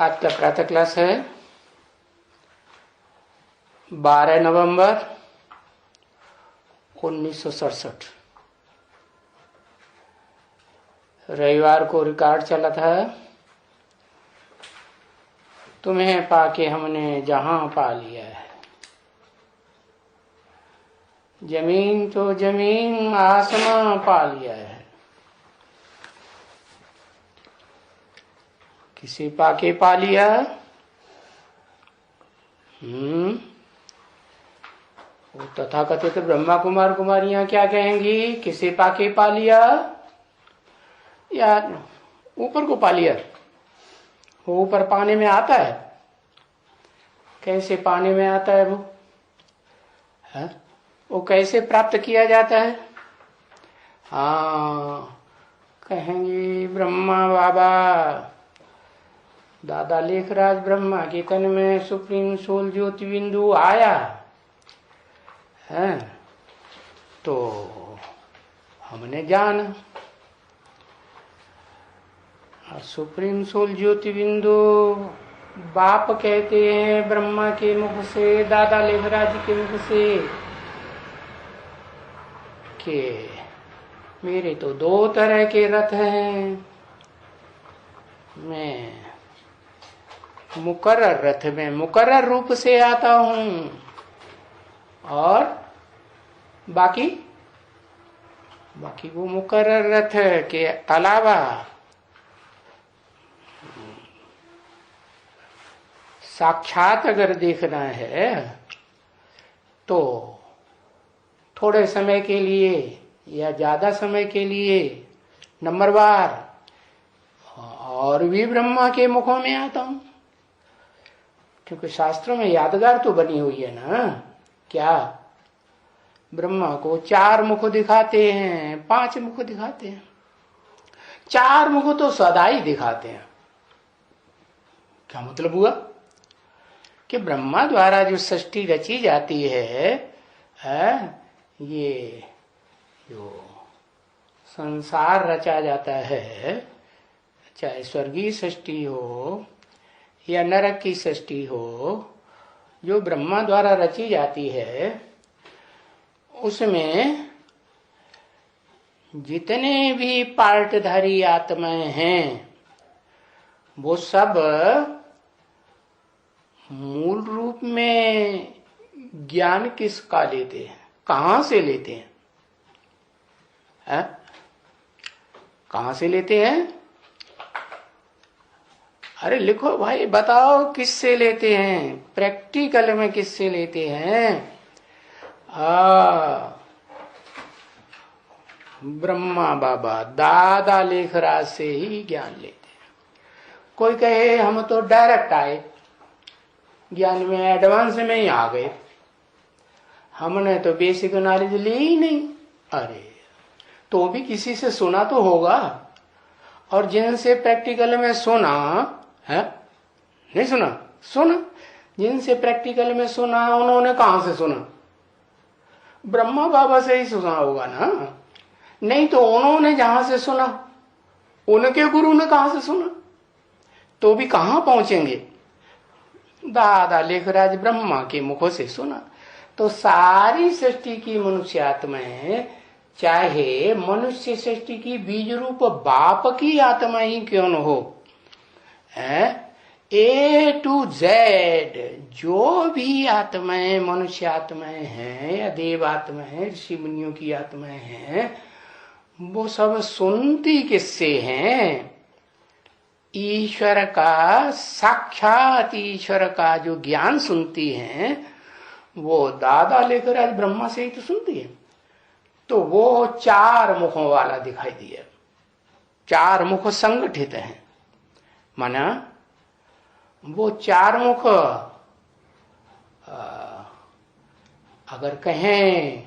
आज का प्रातः क्लास है 12 नवंबर 1967। रविवार को रिकॉर्ड चला था। तुम्हें पाके हमने जहां पा लिया है। जमीन तो जमीन आसमां पा लिया है। किसे पाके पा लिया? वो तथाकथित ब्रह्मा कुमार कुमारियां क्या कहेंगी? किसे पाके पा लिया? या ऊपर को पा लिया? वो ऊपर पाने में आता है। कैसे पाने में आता है वो? है? वो कैसे प्राप्त किया जाता है? हाँ, कहेंगे ब्रह्मा बाबा, दादा लेखराज ब्रह्मा के तन में सुप्रीम सोल ज्योति बिंदु आया है तो हमने जाना। सुप्रीम सोल ज्योति बिंदु बाप कहते हैं ब्रह्मा के मुख से, दादा लेखराज के मुख से कि मेरे तो दो तरह के रथ हैं। मैं मुकर्रर रथ में मुकर्रर रूप से आता हूं और बाकी वो मुकर्रर रथ के अलावा साक्षात अगर देखना है तो थोड़े समय के लिए या ज्यादा समय के लिए नंबरवार और भी ब्रह्मा के मुखों में आता हूं, क्योंकि शास्त्रों में यादगार तो बनी हुई है ना। क्या ब्रह्मा को 4 मुख दिखाते हैं, 5 मुख दिखाते हैं। 4 मुख तो सदा ही दिखाते हैं। क्या मतलब हुआ कि ब्रह्मा द्वारा जो सृष्टि रची जाती है, ये जो संसार रचा जाता है, चाहे स्वर्गीय सृष्टि हो या नरक की सृष्टि हो, जो ब्रह्मा द्वारा रची जाती है उसमें जितने भी पार्टधारी आत्माएं हैं वो सब मूल रूप में ज्ञान किसका लेते हैं? कहां से लेते हैं? कहां से लेते हैं? अरे लिखो भाई, बताओ किससे लेते हैं? प्रैक्टिकल में किससे लेते हैं? ब्रह्मा बाबा दादा लेखराज से ही ज्ञान लेते हैं। कोई कहे हम तो डायरेक्ट आए, ज्ञान में एडवांस में ही आ गए, हमने तो बेसिक नॉलेज ली ही नहीं। अरे तो भी किसी से सुना तो होगा, और जिनसे प्रैक्टिकल में सुना है, नहीं सुना? सुना। जिनसे प्रैक्टिकल में सुना उन्होंने कहां से सुना? ब्रह्मा बाबा से ही सुना होगा ना। नहीं तो उन्होंने जहां से सुना उनके गुरु ने कहां से सुना? तो भी कहां पहुंचेंगे? दादा लेखराज ब्रह्मा के मुखों से सुना। तो सारी सृष्टि की मनुष्य आत्माएं, चाहे मनुष्य सृष्टि की बीज रूप बाप की आत्मा ही क्यों न हो, A to Z जो भी आत्माएं मनुष्य आत्माएं हैं या देव आत्माएं, ऋषि मुनियों की आत्माएं हैं, वो सब सुनती किससे हैं? ईश्वर का, साक्षात ईश्वर का जो ज्ञान सुनती हैं वो दादा लेकर आज ब्रह्मा से ही तो सुनती है। तो वो 4 मुखों वाला दिखाई दिया। 4 मुख संगठित हैं, माना वो 4 मुख अगर कहें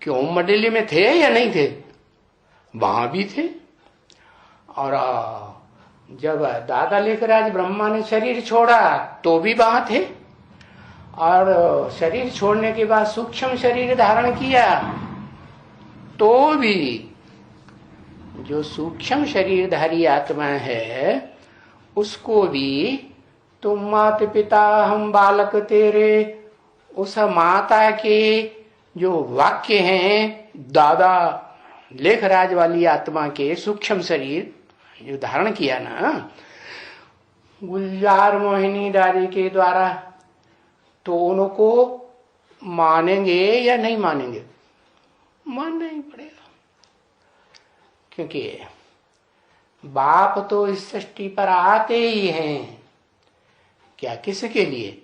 क्यों मंडली में थे या नहीं थे, वहां भी थे। और जब दादा लेकर आज ब्रह्मा ने शरीर छोड़ा तो भी वहां थे, और शरीर छोड़ने के बाद सूक्ष्म शरीर धारण किया तो भी जो सूक्ष्म शरीरधारी आत्मा है उसको भी तुम माता पिता हम बालक तेरे, उस माता के जो वाक्य हैं, दादा लेखराज वाली आत्मा के सूक्ष्म शरीर जो धारण किया ना गुलजार मोहिनी दादी के द्वारा, तो उनको मानेंगे या नहीं मानेंगे? मानना ही पड़ेगा, क्योंकि बाप तो इस सृष्टि पर आते ही हैं। क्या किसके लिए?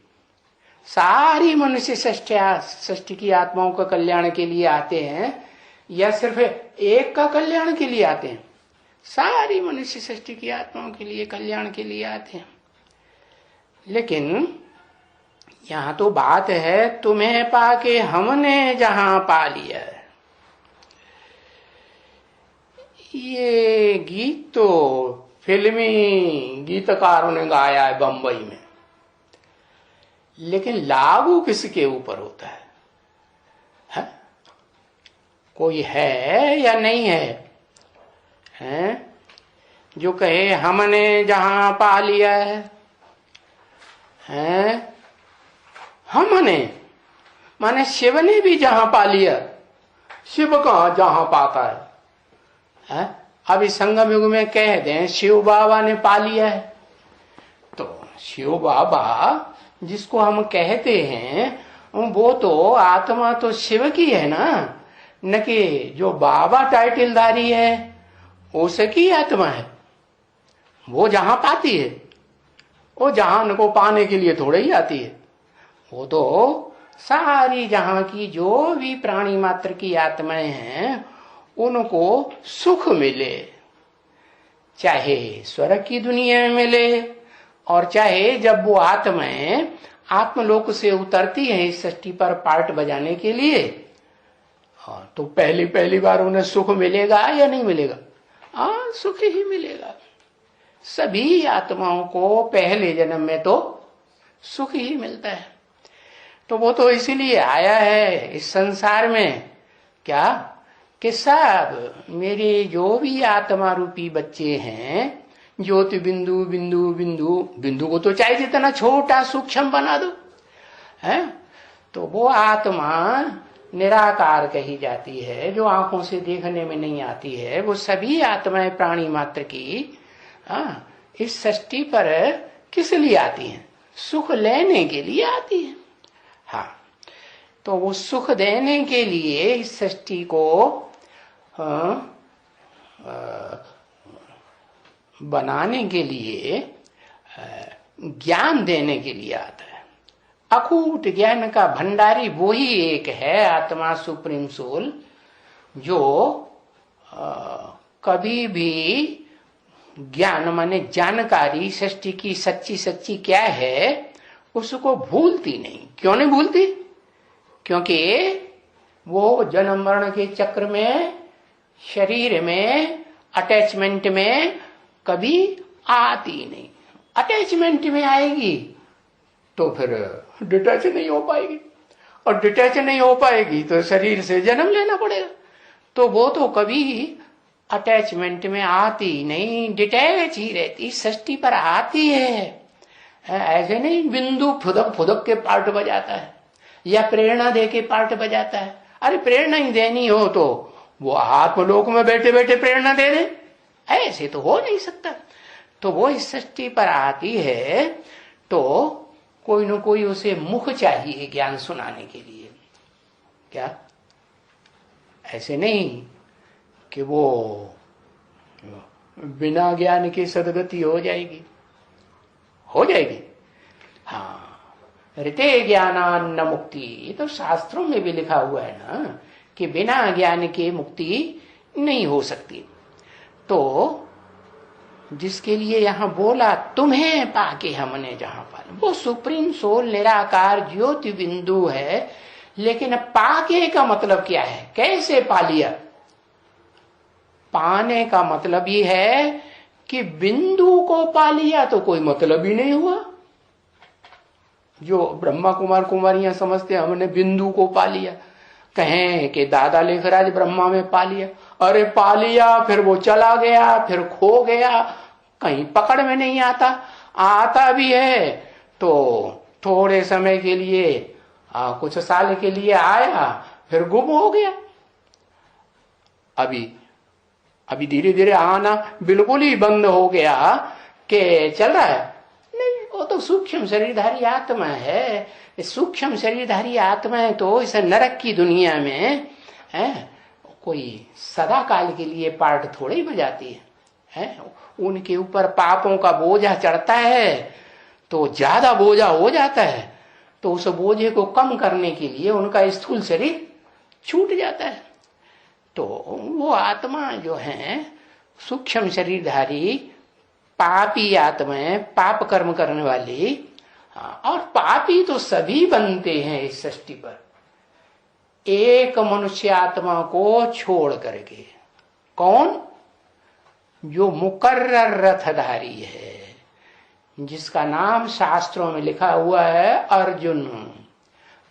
सारी मनुष्य सृष्टि की आत्माओं का कल्याण के लिए आते हैं या सिर्फ एक का कल्याण के लिए आते हैं? सारी मनुष्य सृष्टि की आत्माओं के लिए कल्याण के लिए आते हैं। लेकिन यहां तो बात है तुम्हें पाके हमने जहां पा लिया है। ये गीत तो फिल्मी गीतकारों ने गाया है बंबई में, लेकिन लागू किसके ऊपर होता है? कोई है या नहीं है? जो कहे हमने जहां पा लिया है, हमने माने शिव ने भी जहां पा लिया। शिव कहां जहां पाता है? अभी संगम युग में कह दें शिव बाबा ने पा लिया है, तो शिव बाबा जिसको हम कहते हैं वो तो आत्मा तो शिव की है ना, न कि जो बाबा टाइटलधारी है उसकी आत्मा है। वो जहां पाती है, वो जहां को पाने के लिए थोड़े ही आती है। वो तो सारी जहां की जो भी प्राणी मात्र की आत्माएं हैं उनको सुख मिले, चाहे स्वर्ग की दुनिया में मिले और चाहे जब वो आत्माएं आत्मलोक से उतरती हैं इस सृष्टि पर पार्ट बजाने के लिए, तो पहली बार उन्हें सुख मिलेगा या नहीं मिलेगा? हाँ, सुख ही मिलेगा। सभी आत्माओं को पहले जन्म में तो सुख ही मिलता है। तो वो तो इसीलिए आया है इस संसार में, क्या कि सब मेरे जो भी आत्मा रूपी बच्चे हैं, ज्योति बिंदु बिंदु बिंदु बिंदु को तो चाहे जितना छोटा सूक्ष्म बना दो, है तो वो आत्मा निराकार कही जाती है, जो आंखों से देखने में नहीं आती है। वो सभी आत्माएं प्राणी मात्र की इस सृष्टि पर किस लिए आती हैं? सुख लेने के लिए आती हैं। हाँ, तो वो सुख देने के लिए इस सृष्टि को बनाने के लिए, ज्ञान देने के लिए आता है। अकूट ज्ञान का भंडारी वो ही एक है आत्मा, सुप्रीम सोल, जो कभी भी ज्ञान माने जानकारी सृष्टि की सच्ची क्या है उसको भूलती नहीं। क्यों नहीं भूलती? क्योंकि वो जन्म मरण के चक्र में, शरीर में, अटैचमेंट में कभी आती नहीं। अटैचमेंट में आएगी तो फिर डिटैच नहीं हो पाएगी, और डिटैच नहीं हो पाएगी तो शरीर से जन्म लेना पड़ेगा। तो वो तो कभी अटैचमेंट में आती नहीं, डिटैच ही रहती, सृष्टि पर आती है। ऐसे नहीं बिंदु फुदक के पार्ट बजाता है या प्रेरणा दे के पार्ट बजाता है। अरे प्रेरणा ही देनी हो तो वो आत्मलोक में बैठे बैठे प्रेरणा दे दे, ऐसे तो हो नहीं सकता। तो वो इस सृष्टि पर आती है तो कोई न कोई उसे मुख चाहिए ज्ञान सुनाने के लिए। क्या ऐसे नहीं कि वो बिना ज्ञान की सदगति हो जाएगी? हो जाएगी। हाँ, ऋते ज्ञानान्न मुक्ति, ये तो शास्त्रों में भी लिखा हुआ है ना कि बिना ज्ञान के मुक्ति नहीं हो सकती। तो जिसके लिए यहां बोला तुम्हें पाके हमने जहां पाया, वो सुप्रीम सोल निराकार ज्योति बिंदु है। लेकिन पाके का मतलब क्या है? कैसे पा लिया? पाने का मतलब ही है कि बिंदु को पा लिया तो कोई मतलब ही नहीं हुआ। जो ब्रह्मा कुमार कुमारियां समझते हैं हमने बिंदु को पा लिया, कहें कि दादा लेखराज ब्रह्मा में पा लिया। अरे पा लिया, फिर वो चला गया, फिर खो गया, कहीं पकड़ में नहीं आता, आता भी है तो थोड़े समय के लिए, कुछ साल के लिए आया, फिर गुम हो गया। अभी धीरे धीरे आना बिल्कुल ही बंद हो गया कि चल रहा है नहीं, वो तो सूक्ष्म शरीरधारी आत्मा है। सूक्ष्म शरीरधारी आत्मा है तो इस नरक की दुनिया में कोई सदा काल के लिए पार्ट थोड़े ही बजाती है। उनके ऊपर पापों का बोझा चढ़ता है तो ज्यादा बोझा हो जाता है, तो उस बोझे को कम करने के लिए उनका स्थूल शरीर छूट जाता है। तो वो आत्मा जो है सूक्ष्म शरीरधारी पापी आत्माएं, पाप कर्म करने वाली, और पापी तो सभी बनते हैं इस सृष्टि पर, एक मनुष्य आत्मा को छोड़ करके। कौन? जो मुकर्रर रथधारी है, जिसका नाम शास्त्रों में लिखा हुआ है अर्जुन।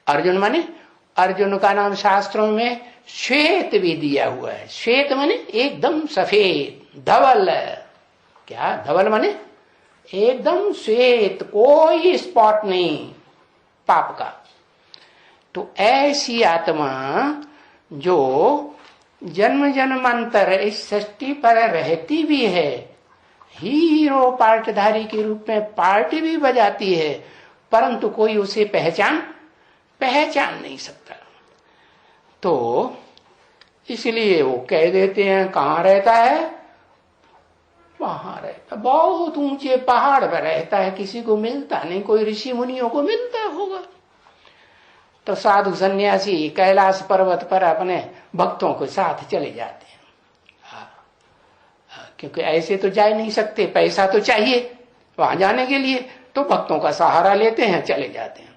अर्जुन माने, अर्जुन का नाम शास्त्रों में श्वेत भी दिया हुआ है। श्वेत माने एकदम सफेद, धवल। क्या धवल माने? एकदम श्वेत, कोई स्पॉट नहीं पाप का। तो ऐसी आत्मा जो जन्म जन्मांतर इस सृष्टि पर रहती भी है, हीरो पार्टधारी के रूप में पार्टी भी बजाती है, परंतु कोई उसे पहचान नहीं सकता। तो इसलिए वो कह देते हैं कहाँ रहता है? वहां रहता, बहुत ऊंचे पहाड़ पर रहता है, किसी को मिलता नहीं। कोई ऋषि मुनियों को मिलता होगा तो साधु सन्यासी कैलाश पर्वत पर अपने भक्तों के साथ चले जाते हैं। क्योंकि ऐसे तो जा नहीं सकते, पैसा तो चाहिए वहां जाने के लिए, तो भक्तों का सहारा लेते हैं, चले जाते हैं।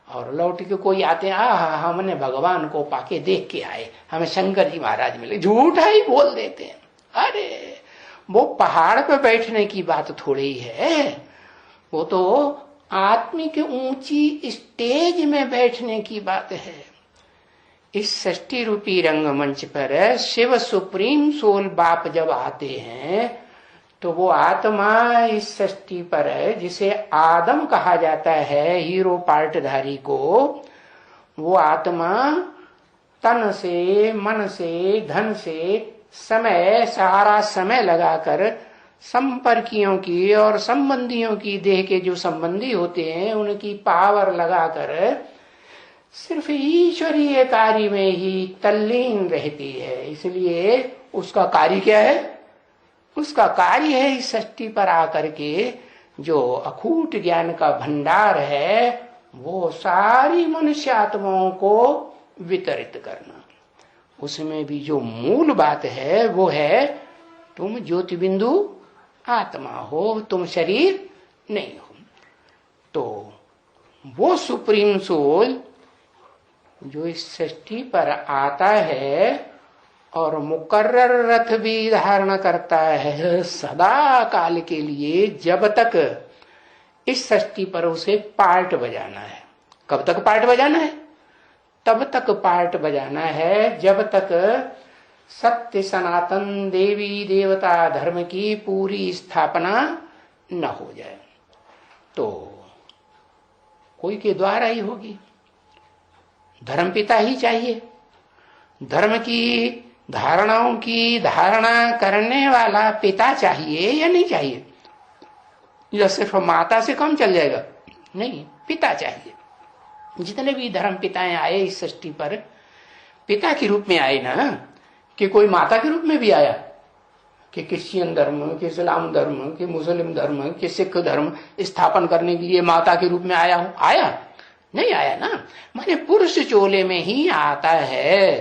और लौट के कोई आते हैं, हमने भगवान को पाके देख के आए, हमें शंकर जी महाराज मिले, झूठा ही बोल देते हैं। अरे वो पहाड़ पे बैठने की बात थोड़ी ही है, वो तो आत्मिक ऊंची स्टेज में बैठने की बात है। इस सृष्टि रूपी रंगमंच पर शिव सुप्रीम सोल बाप जब आते हैं तो वो आत्मा इस सृष्टि पर, जिसे आदम कहा जाता है हीरो पार्टधारी को, वो आत्मा तन से, मन से, धन से, समय, सारा समय लगाकर संपर्कियों की और संबंधियों की, देह के जो संबंधी होते हैं उनकी पावर लगाकर सिर्फ ईश्वरीय कार्य में ही तल्लीन रहती है। इसलिए उसका कार्य क्या है? उसका कार्य है इस सृष्टि पर आकर के जो अखूट ज्ञान का भंडार है वो सारी मनुष्य आत्माओं को वितरित करना। उसमें भी जो मूल बात है वो है तुम ज्योति बिंदु आत्मा हो, तुम शरीर नहीं हो। तो वो सुप्रीम सोल जो इस सृष्टि पर आता है और मुकर्रर रथ भी धारण करता है सदा काल के लिए, जब तक इस सृष्टि पर उसे पार्ट बजाना है। कब तक पार्ट बजाना है? तब तक पार्ट बजाना है जब तक सत्य सनातन देवी देवता धर्म की पूरी स्थापना न हो जाए। तो कोई के द्वारा ही होगी, धर्म पिता ही चाहिए। धर्म की धारणाओं की धारणा करने वाला पिता चाहिए या नहीं चाहिए? या सिर्फ माता से कम चल जाएगा? नहीं, पिता चाहिए। जितने भी धर्म पिताएं आए इस सृष्टि पर, पिता के रूप में आए ना, कि कोई माता के रूप में भी आया कि क्रिश्चियन धर्म, कि इस्लाम धर्म, कि मुस्लिम धर्म, कि सिख धर्म स्थापन करने के लिए माता के रूप में आया हो? आया नहीं? आया ना। माने पुरुष चोले में ही आता है,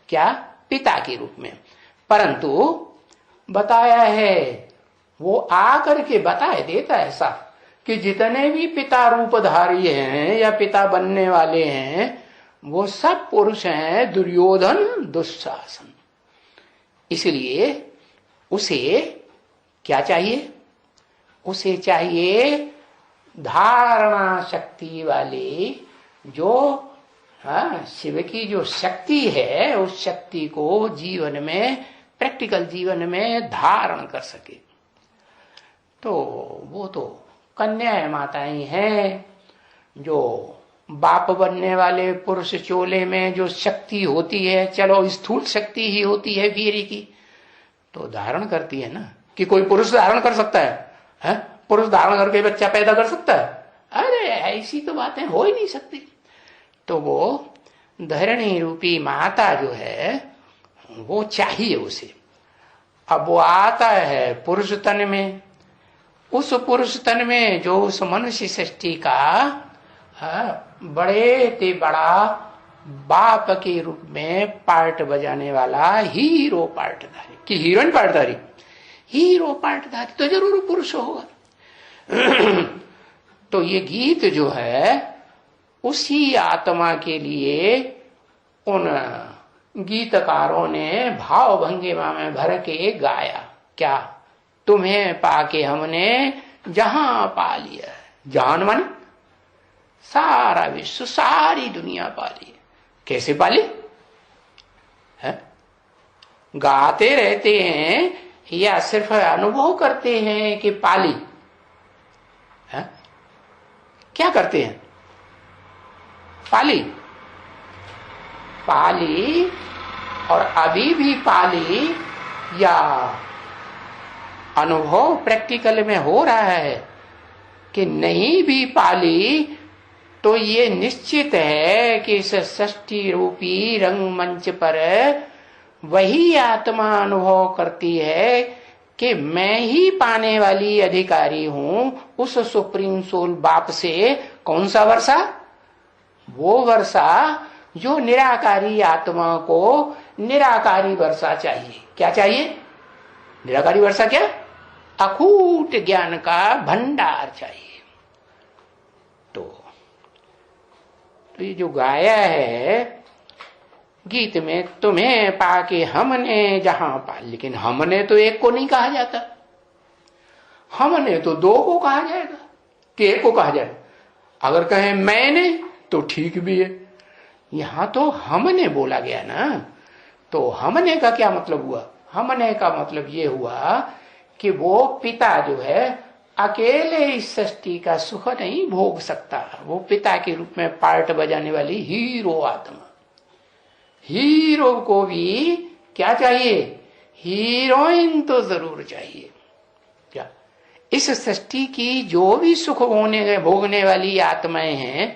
क्या? पिता के रूप में। परंतु बताया है, वो आकर के बताए देता है साफ कि जितने भी पिता रूपधारी हैं या पिता बनने वाले हैं वो सब पुरुष हैं, दुर्योधन दुशासन। इसलिए उसे क्या चाहिए? उसे चाहिए धारणा शक्ति वाली, जो शिव की जो शक्ति है उस शक्ति को जीवन में, प्रैक्टिकल जीवन में धारण कर सके। तो वो तो कन्याएं माताएं हैं, जो बाप बनने वाले पुरुष चोले में जो शक्ति होती है, चलो स्थूल शक्ति ही होती है वीर की, तो धारण करती है ना। कि कोई पुरुष धारण कर सकता है? पुरुष धारण करके बच्चा पैदा कर सकता है? अरे ऐसी तो बातें हो ही नहीं सकती। तो वो धरणी रूपी माता जो है वो चाहिए उसे। अब वो आता है पुरुष तन में, उस पुरुष तन में जो उस मनुष्य सृष्टि का बड़े ते बड़ा बाप के रूप में पार्ट बजाने वाला हीरो पार्टधारी कि हीरोइन पार्टधारी, हीरो पार्टधारी तो जरूर पुरुष होगा। तो ये गीत जो है उसी आत्मा के लिए उन गीतकारों ने भाव भंगिमा में भर के गाया। क्या? तुम्हें पाके हमने जहां पा लिया है। जहान माने सारा विश्व, सारी दुनिया पाली। कैसे पाली है? गाते रहते हैं या सिर्फ अनुभव करते हैं कि पाली है? क्या करते हैं? पाली पाली और अभी भी पाली, या अनुभव प्रैक्टिकल में हो रहा है कि नहीं भी पाली, तो ये निश्चित है कि इस षष्ठी रूपी रंगमंच पर वही आत्मा अनुभव करती है कि मैं ही पाने वाली अधिकारी हूं उस सुप्रीम सोल बाप से। कौन सा वर्षा? वो वर्षा जो निराकारी आत्मा को निराकारी वर्षा चाहिए। क्या चाहिए? निराकारी वर्षा क्या? अकूट ज्ञान का भंडार चाहिए। तो ये जो गाया है गीत में, तुम्हें पाके हमने जहां पा, लेकिन हमने तो एक को नहीं कहा जाता, हमने तो दो को कहा जाएगा कि एक को कहा जाएगा। अगर कहें मैंने तो ठीक भी है, यहां तो हमने बोला गया ना। तो हमने का क्या मतलब हुआ? हमने का मतलब ये हुआ कि वो पिता जो है अकेले इस सृष्टि का सुख नहीं भोग सकता। वो पिता के रूप में पार्ट बजाने वाली हीरो आत्मा, हीरो को भी क्या चाहिए? हीरोइन तो जरूर चाहिए। क्या? इस सृष्टि की जो भी सुख भोगने वाली आत्माएं हैं,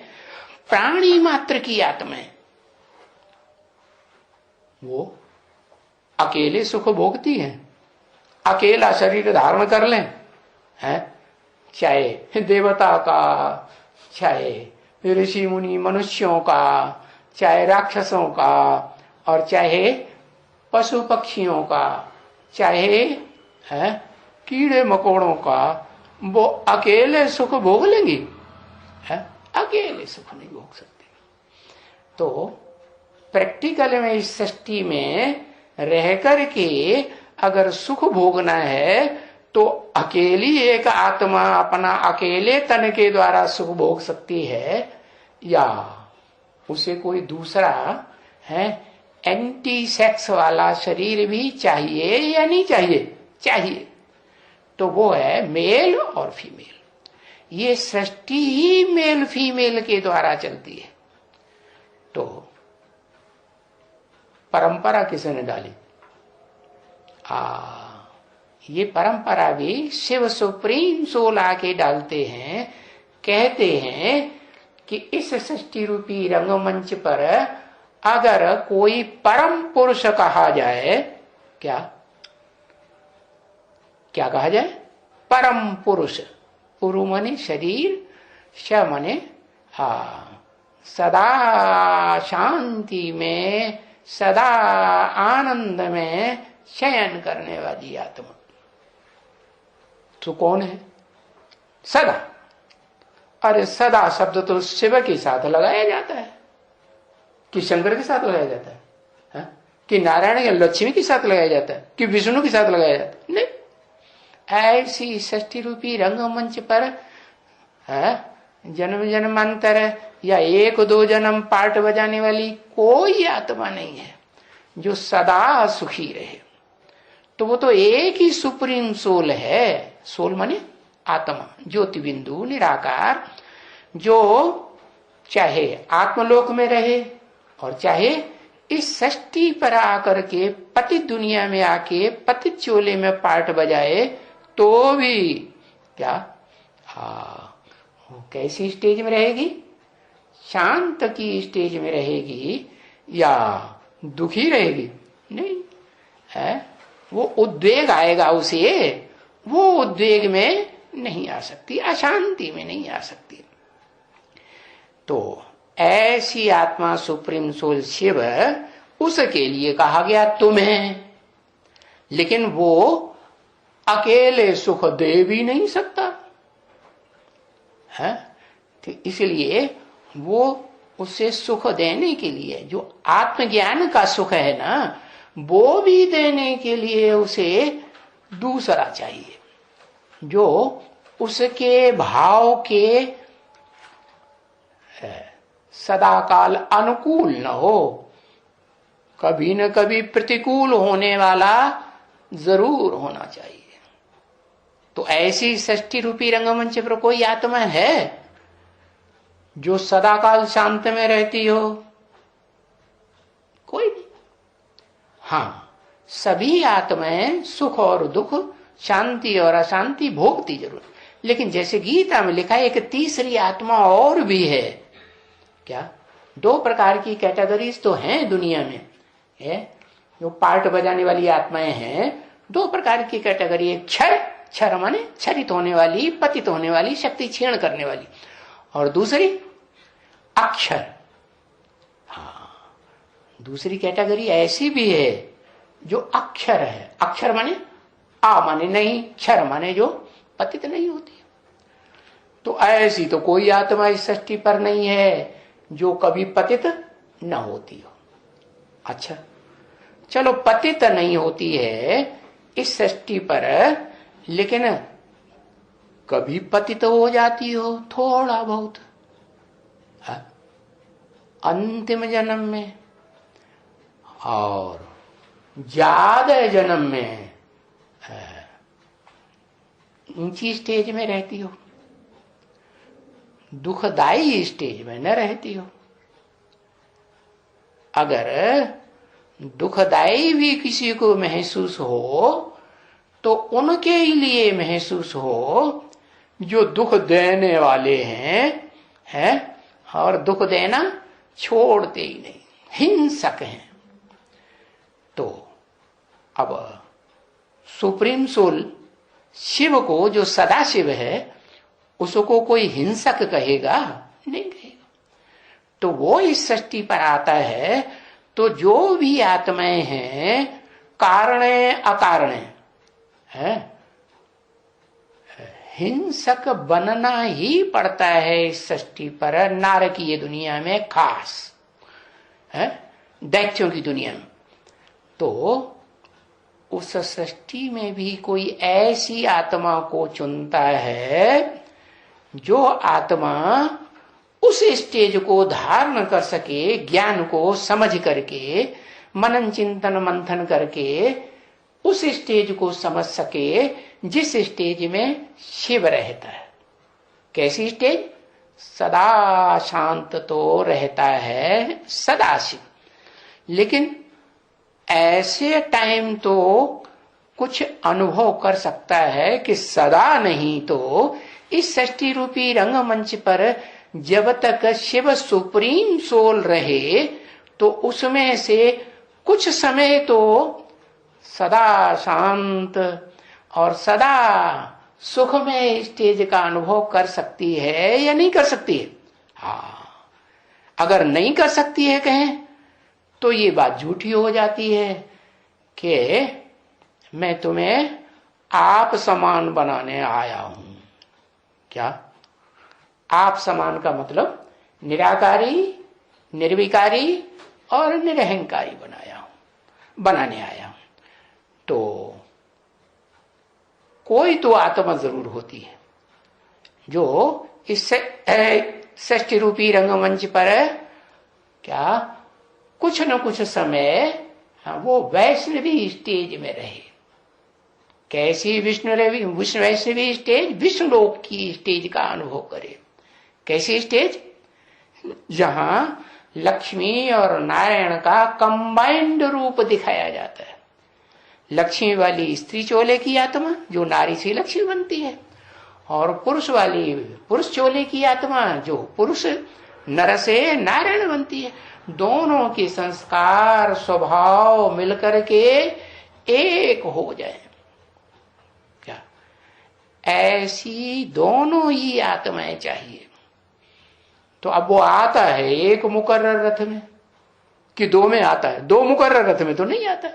प्राणी मात्र की आत्माएं, वो अकेले सुख भोगती हैं। अकेला शरीर धारण कर लें, है? चाहे देवता का, चाहे ऋषि मुनि मनुष्यों का, चाहे राक्षसों का, और चाहे पशु पक्षियों का, चाहे है कीड़े मकोड़ों का, वो अकेले सुख भोग लेंगी? है? अकेले सुख नहीं भोग सकते। तो प्रैक्टिकल में इस सृष्टि में रह करके अगर सुख भोगना है तो अकेली एक आत्मा अपना अकेले तन के द्वारा सुख भोग सकती है, या उसे कोई दूसरा है एंटी सेक्स वाला शरीर भी चाहिए या नहीं चाहिए? चाहिए। तो वो है मेल और फीमेल। ये सृष्टि ही मेल फीमेल के द्वारा चलती है। तो परंपरा किसने डाली? ये परंपरा भी शिव सुप्रीम सोल आके डालते हैं। कहते हैं कि इस सृष्टि रूपी रंगमंच पर अगर कोई परम पुरुष कहा जाए, क्या क्या कहा जाए? परम पुरुष। पुरु माने शरीर, श माने सदा शांति में, सदा आनंद में शयन करने वाली आत्मा। तो कौन है? सदा। अरे सदा शब्द तो शिव के साथ लगाया जाता है कि शंकर के साथ लगाया जाता है, हा? कि नारायण या लक्ष्मी के साथ लगाया जाता है कि विष्णु के साथ लगाया जाता है? नहीं। ऐसी षष्ठी रूपी रंगमंच पर जन्म जन्मांतर या एक दो जन्म पार्ट बजाने वाली कोई आत्मा नहीं है जो सदा सुखी रहे। तो वो तो एक ही सुप्रीम सोल है। सोल माने आत्मा ज्योति बिंदु निराकार, जो चाहे आत्मलोक में रहे और चाहे इस सृष्टि पर आकर के पतित दुनिया में आके पतित चोले में पार्ट बजाए तो भी क्या, वो कैसी स्टेज में रहेगी? शांत की स्टेज में रहेगी या दुखी रहेगी? नहीं है, वो उद्वेग आएगा उसे, वो उद्वेग में नहीं आ सकती, अशांति में नहीं आ सकती। तो ऐसी आत्मा सुप्रीम सोल शिव, उसके लिए कहा गया तुम्हें, लेकिन वो अकेले सुख दे भी नहीं सकता है। तो इसलिए वो उसे सुख देने के लिए, जो आत्मज्ञान का सुख है ना, वो भी देने के लिए उसे दूसरा चाहिए, जो उसके भाव के सदाकाल अनुकूल न हो, कभी न कभी प्रतिकूल होने वाला जरूर होना चाहिए। तो ऐसी सृष्टि रूपी रंगमंच पर कोई आत्मा है जो सदाकाल शांत में रहती हो? कोई नहीं। हाँ, सभी आत्माएं सुख और दुख, शांति और अशांति भोगती जरूर, लेकिन जैसे गीता में लिखा है एक तीसरी आत्मा और भी है। क्या? दो प्रकार की कैटेगरीज तो हैं दुनिया में, है जो पार्ट बजाने वाली आत्माएं हैं। दो प्रकार की कैटेगरी, एक क्षर माने क्षरित होने वाली, पतित होने वाली, शक्ति क्षीण करने वाली, और दूसरी अक्षर। हाँ, दूसरी कैटेगरी ऐसी भी है जो अक्षर है। अक्षर माने आ माने नहीं, क्षर माने जो पतित नहीं होती। तो ऐसी तो कोई आत्मा इस सृष्टि पर नहीं है जो कभी पतित न होती हो। अच्छा, चलो पतित नहीं होती है इस सृष्टि पर, लेकिन कभी पतित हो जाती हो थोड़ा बहुत अंतिम जन्म में, और ज्यादा जन्म में ऊंची स्टेज में रहती हो, दुखदाई स्टेज में न रहती हो। अगर दुखदाई भी किसी को महसूस हो तो उनके ही लिए महसूस हो जो दुख देने वाले हैं और दुख देना छोड़ते ही नहीं, हिंसक हैं। तो अब सुप्रीम सोल शिव को, जो सदा शिव है, उसको कोई हिंसक कहेगा? नहीं कहेगा। तो वो इस सृष्टि पर आता है तो जो भी आत्माएं हैं कारण अकारण है, हिंसक बनना ही पड़ता है इस सृष्टि पर, नारकीय दुनिया में खास है, दैत्यों की दुनिया में। तो उस सृष्टि में भी कोई ऐसी आत्मा को चुनता है जो आत्मा उस स्टेज को धारण कर सके, ज्ञान को समझ करके, मनन चिंतन मंथन करके उस स्टेज को समझ सके जिस स्टेज में शिव रहता है। कैसी स्टेज? सदा शांत तो रहता है सदा शिव, लेकिन ऐसे टाइम तो कुछ अनुभव कर सकता है कि सदा नहीं तो इस सृष्टि रूपी रंगमंच पर जब तक शिव सुप्रीम सोल रहे तो उसमें से कुछ समय तो सदा शांत और सदा सुख में स्टेज का अनुभव कर सकती है या नहीं कर सकती है? हाँ, अगर नहीं कर सकती है कहें तो ये बात झूठी हो जाती है कि मैं तुम्हें आप समान बनाने आया हूं। क्या आप समान का मतलब? निराकारी, निर्विकारी और निरहंकारी बनाने आया हूं। तो कोई तो आत्मा जरूर होती है जो इस सृष्टि रूपी रंगमंच पर क्या कुछ न कुछ समय वो वैष्णवी स्टेज में रहे। कैसी वैष्णवी स्टेज, विष्णु लोक की स्टेज का अनुभव करे। कैसी स्टेज? जहां लक्ष्मी और नारायण का कंबाइंड रूप दिखाया जाता है। लक्ष्मी वाली स्त्री चोले की आत्मा जो नारी से लक्ष्मी बनती है, और पुरुष वाली पुरुष चोले की आत्मा जो पुरुष नर से नारायण बनती है। दोनों के संस्कार स्वभाव मिलकर के एक हो जाए। क्या ऐसी दोनों ही आत्माएं चाहिए। तो अब वो आता है एक मुकर्रर रथ में कि दो में आता है? दो मुकर्रर रथ में तो नहीं आता।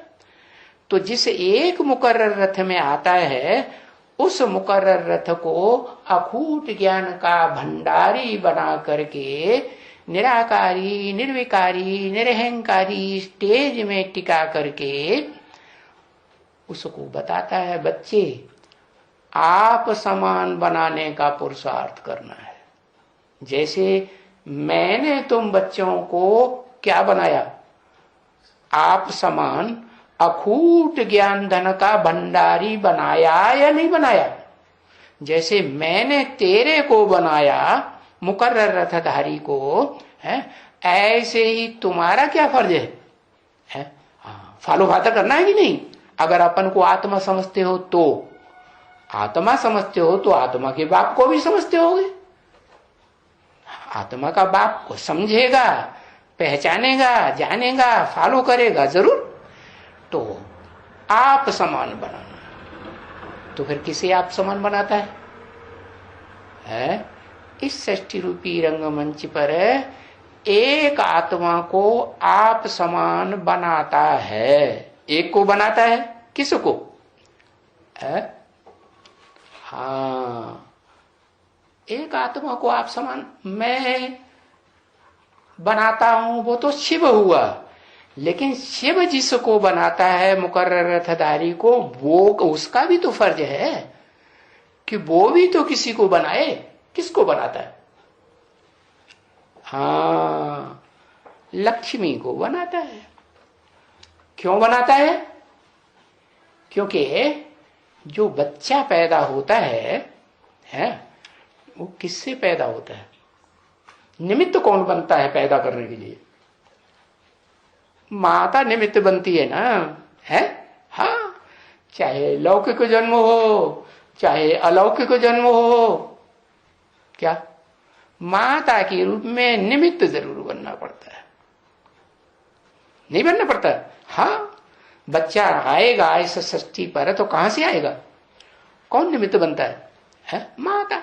तो जिस एक मुकर्रर रथ में आता है, उस मुकर्रर रथ को अखूट ज्ञान का भंडारी बना करके निराकारी, निर्विकारी, निरहंकारी स्टेज में टिका करके उसको बताता है, बच्चे आप समान बनाने का पुरुषार्थ करना है। जैसे मैंने तुम बच्चों को क्या बनाया? आप समान अखूट ज्ञान धन का भंडारी बनाया या नहीं बनाया? जैसे मैंने तेरे को बनाया मुकर्रर रथधारी को, है ऐसे ही तुम्हारा क्या फर्ज है? फॉलो फाता करना है कि नहीं? अगर अपन को आत्मा समझते हो तो आत्मा समझते हो तो आत्मा के बाप को भी समझते होगे। आत्मा का बाप को समझेगा, पहचानेगा, जानेगा, फॉलो करेगा जरूर। तो आप समान बनाना, तो फिर किसे आप समान बनाता है? इस षष्ठी रूपी रंगमंच पर एक आत्मा को आप समान बनाता है। एक को बनाता है, किसको? हाँ, एक आत्मा को आप समान मैं बनाता हूं, वो तो शिव हुआ। लेकिन शिव जिसको बनाता है मुकर्रर रथधारी को, वो उसका भी तो फर्ज है कि वो भी तो किसी को बनाए। किसको बनाता है? हाँ, लक्ष्मी को बनाता है। क्यों बनाता है? क्योंकि जो बच्चा पैदा होता है वो किससे पैदा होता है? निमित्त कौन बनता है पैदा करने के लिए? माता निमित्त बनती है ना, है? हाँ, चाहे लौकिक जन्म हो चाहे अलौकिक जन्म हो, क्या माता के रूप में निमित्त जरूर बनना पड़ता है। नहीं बनना पड़ता? हाँ, बच्चा आएगा इस षष्ठी पर तो कहां से आएगा? कौन निमित्त बनता है? माता।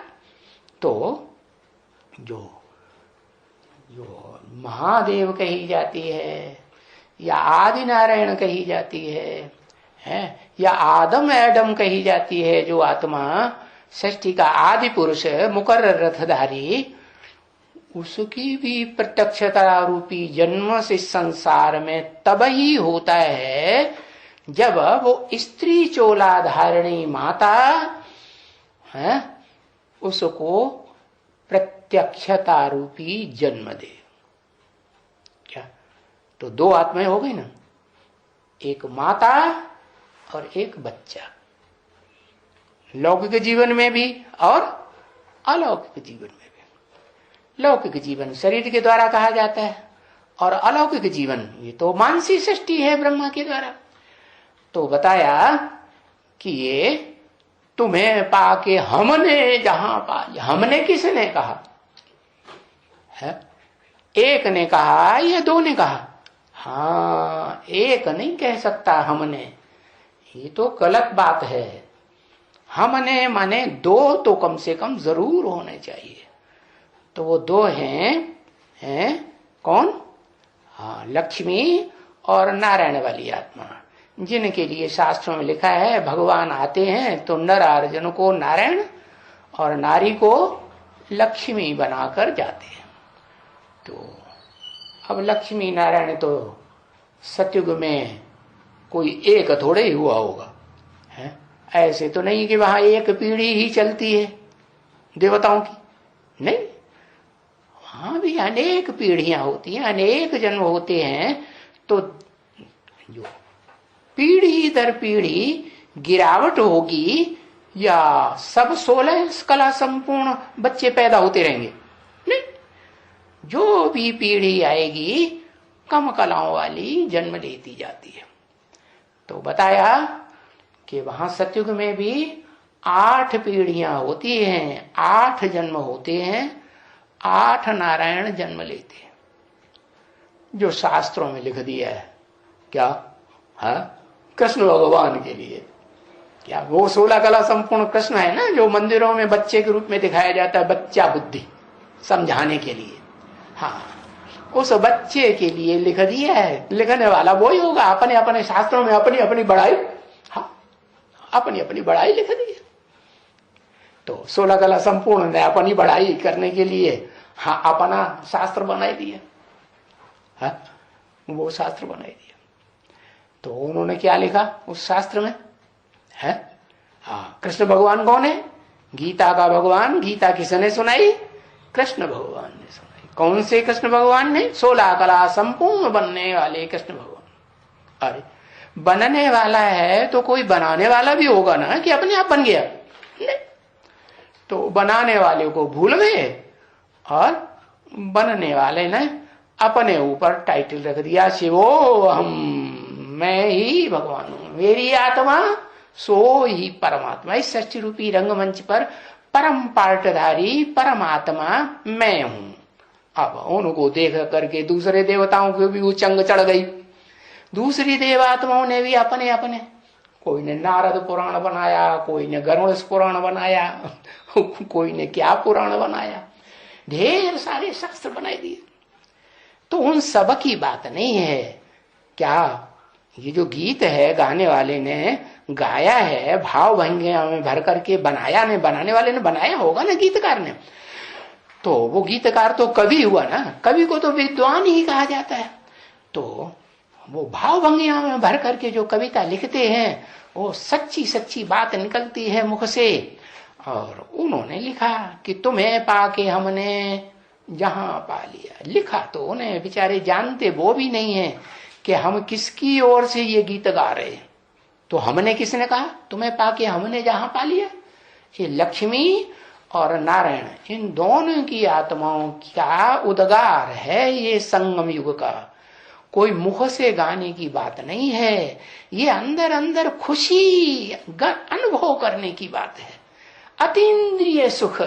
तो जो महादेव कही जाती है या आदि नारायण कही जाती है या आदम एडम कही जाती है, जो आत्मा षष्ठी का आदि पुरुष मुकर्रर रथधारी, उसकी भी प्रत्यक्षता रूपी जन्म से संसार में तब ही होता है जब वो स्त्री चोला धारिणी माता है उसको प्रत्यक्षता रूपी जन्म दे। क्या? तो दो आत्माएं हो गई ना, एक माता और एक बच्चा, लौकिक जीवन में भी और अलौकिक जीवन में भी। लौकिक जीवन शरीर के द्वारा कहा जाता है और अलौकिक जीवन ये तो मानसी सृष्टि है ब्रह्मा के द्वारा। तो बताया कि ये तुम्हें पाके हमने जहां पाया। हमने किसने कहा है? एक ने कहा या दो ने कहा? हाँ, एक नहीं कह सकता हमने, ये तो गलत बात है। हमने माने दो तो कम से कम जरूर होने चाहिए। तो वो दो हैं कौन? हाँ, लक्ष्मी और नारायण वाली आत्मा, जिनके लिए शास्त्रों में लिखा है भगवान आते हैं तो नर अर्जुन को नारायण और नारी को लक्ष्मी बनाकर जाते हैं। तो अब लक्ष्मी नारायण तो सतयुग में कोई एक थोड़े ही हुआ होगा, है? ऐसे तो नहीं कि वहां एक पीढ़ी ही चलती है देवताओं की, नहीं, वहां भी अनेक पीढ़ियां होती हैं, अनेक जन्म होते हैं। तो जो पीढ़ी दर पीढ़ी गिरावट होगी या सब 16 कला संपूर्ण बच्चे पैदा होते रहेंगे? नहीं, जो भी पीढ़ी आएगी कम कलाओं वाली जन्म लेती जाती है। तो बताया कि वहां सतयुग में भी 8 पीढ़ियां होती हैं, 8 जन्म होते हैं, 8 नारायण जन्म लेते हैं, जो शास्त्रों में लिख दिया है। क्या है? कृष्ण भगवान के लिए। क्या वो 16 कला संपूर्ण कृष्ण है ना, जो मंदिरों में बच्चे के रूप में दिखाया जाता है, बच्चा बुद्धि समझाने के लिए। हाँ, उस बच्चे के लिए लिख दिया है। लिखने वाला वही होगा, अपने अपने शास्त्रों में अपनी अपनी बड़ाई, हाँ, अपनी अपनी बड़ाई लिख दी है। तो 16 कला संपूर्ण ने अपनी बड़ाई करने के लिए हाँ अपना शास्त्र बनाई दिया, हाँ, वो शास्त्र बनाई दिया। तो उन्होंने क्या लिखा उस शास्त्र में है? हाँ, कृष्ण भगवान कौन है? गीता का भगवान। गीता किसने सुनाई? कृष्ण भगवान ने सुनाई। कौन से कृष्ण भगवान ने? 16 कला संपूर्ण बनने वाले कृष्ण भगवान। अरे बनने वाला है तो कोई बनाने वाला भी होगा ना, कि अपने आप बन गया? नहीं, तो बनाने वाले को भूल गए और बनने वाले ने अपने ऊपर टाइटल रख दिया, शिवो हम, मैं ही भगवान हूं, मेरी आत्मा सो ही परमात्मा। इस सृष्टि रूपी रंगमंच पर परम पार्टधारी परमात्मा मैं हूं। अब उनको देख करके दूसरे देवताओं को भी उचंग चढ़ गई। दूसरी देवात्माओं ने भी अपने अपने, कोई ने नारद पुराण बनाया, कोई ने गरुड़ पुराण बनाया, कोई ने क्या पुराण बनाया, ढेर सारे शास्त्र बनाए दिए। तो उन सब की बात नहीं है। क्या ये जो गीत है गाने वाले ने गाया है, भाव भंगिमा में भर करके बनाया ने, बनाने वाले ने बनाया होगा ना, गीतकार ने। तो वो गीतकार तो कवि हुआ ना, कवि को तो विद्वान ही कहा जाता है। तो वो भाव भंगिमा में भर करके जो कविता लिखते हैं, वो सच्ची सच्ची बात निकलती है मुख से। और उन्होंने लिखा कि तुम्हें पाके हमने जहां पा लिया। लिखा तो उन्हें बेचारे जानते वो भी नहीं है कि हम किसकी ओर से ये गीत गा रहे हैं। तो हमने किसने कहा? तुम्हें पाके हमने जहां पा लिया। ये लक्ष्मी और नारायण, इन दोनों की आत्माओं का उद्गार है ये संगम युग का। कोई मुख से गाने की बात नहीं है, ये अंदर अंदर खुशी अनुभव करने की बात है। अतीन्द्रिय सुख,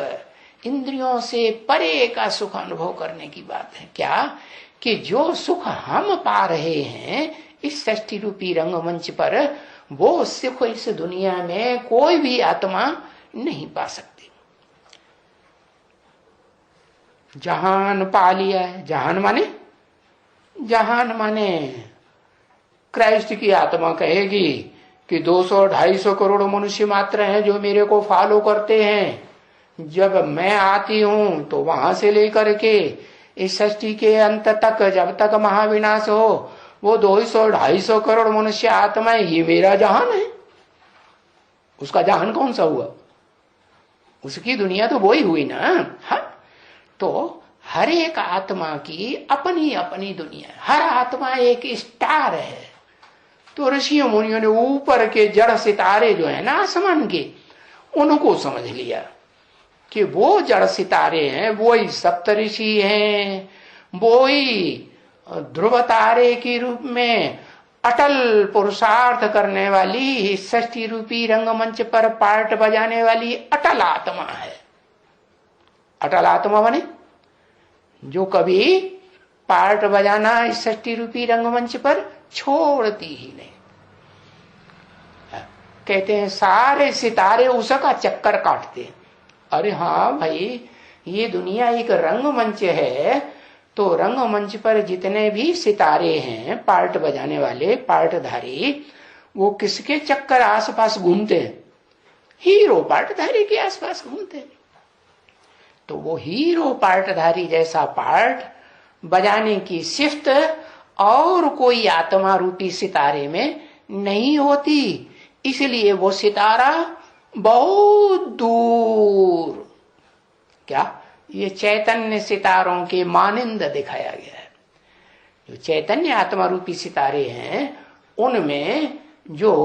इंद्रियों से परे का सुख अनुभव करने की बात है। क्या कि जो सुख हम पा रहे हैं इस सृष्टि रूपी रंगमंच पर, वो सुख इस दुनिया में कोई भी आत्मा नहीं पा सकती। जहान पा लिया है। जहान माने, जहान माने क्राइस्ट की आत्मा कहेगी कि 200-250 करोड़ मनुष्य मात्र हैं जो मेरे को फॉलो करते हैं। जब मैं आती हूं तो वहां से लेकर के इस सृष्टि के अंत तक, जब तक महाविनाश हो, वो 200-250 करोड़ मनुष्य आत्माएं ही मेरा जहान है। उसका जहान कौन सा हुआ? उसकी दुनिया तो वही हुई ना। हाँ, तो हर एक आत्मा की अपनी अपनी दुनिया है। हर आत्मा एक स्टार है। तो ऋषियों मुनियों ने ऊपर के जड़ सितारे जो है ना आसमान के, उनको समझ लिया कि वो जड़ सितारे हैं, वो ही सप्तऋषि हैं, वो ही ध्रुव तारे के रूप में अटल पुरुषार्थ करने वाली सृष्टि रूपी रंगमंच पर पार्ट बजाने वाली अटल आत्मा है। अटल आत्मा बने जो कभी पार्ट बजाना इस सृष्टि रूपी रंगमंच पर छोड़ती ही नहीं। कहते हैं सारे सितारे उसका चक्कर काटते हैं। अरे हाँ भाई, ये दुनिया एक रंगमंच है, तो रंगमंच पर जितने भी सितारे हैं पार्ट बजाने वाले, पार्टधारी, वो किसके चक्कर आसपास घूमते हैं? हीरो पार्टधारी के आसपास घूमते हैं। तो वो हीरो पार्टधारी जैसा पार्ट बजाने की शिफ्ट और कोई आत्मा रूपी सितारे में नहीं होती। इसलिए वो सितारा बहुत दूर, क्या ये चैतन्य सितारों के मानिंद दिखाया गया है। जो चैतन्य आत्मा रूपी सितारे हैं, उनमें जो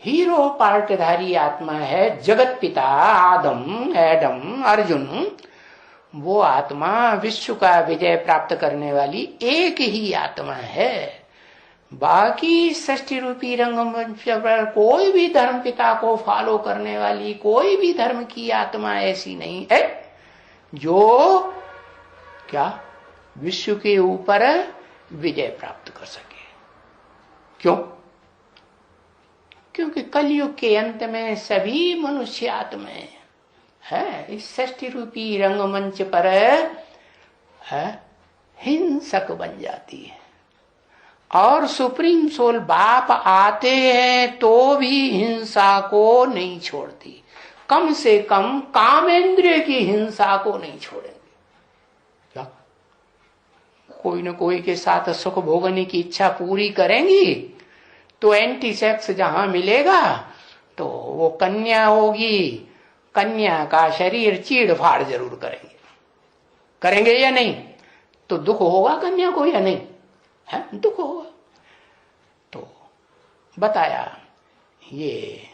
हीरो पार्टधारी आत्मा है जगत पिता आदम एडम अर्जुन। वो आत्मा विश्व का विजय प्राप्त करने वाली एक ही आत्मा है। बाकी षष्ठी रूपी रंगमंच पर कोई भी धर्म पिता को फॉलो करने वाली कोई भी धर्म की आत्मा ऐसी नहीं है जो क्या विश्व के ऊपर विजय प्राप्त कर सके। क्यों? क्योंकि कलयुग के अंत में सभी मनुष्य आत्माएं है इस षष्ठी रूपी रंगमंच पर हिंसक बन जाती है। और सुप्रीम सोल बाप आते हैं तो भी हिंसा को नहीं छोड़ती, कम से कम कामेंद्रिय की हिंसा को नहीं छोड़ेंगे। क्या कोई न कोई के साथ सुख भोगने की इच्छा पूरी करेंगी तो एंटी सेक्स जहां मिलेगा तो वो कन्या होगी, कन्या का शरीर चीड़ फाड़ जरूर करेंगे। करेंगे या नहीं? तो दुख होगा कन्या को या नहीं है? दुख होगा। तो बताया ये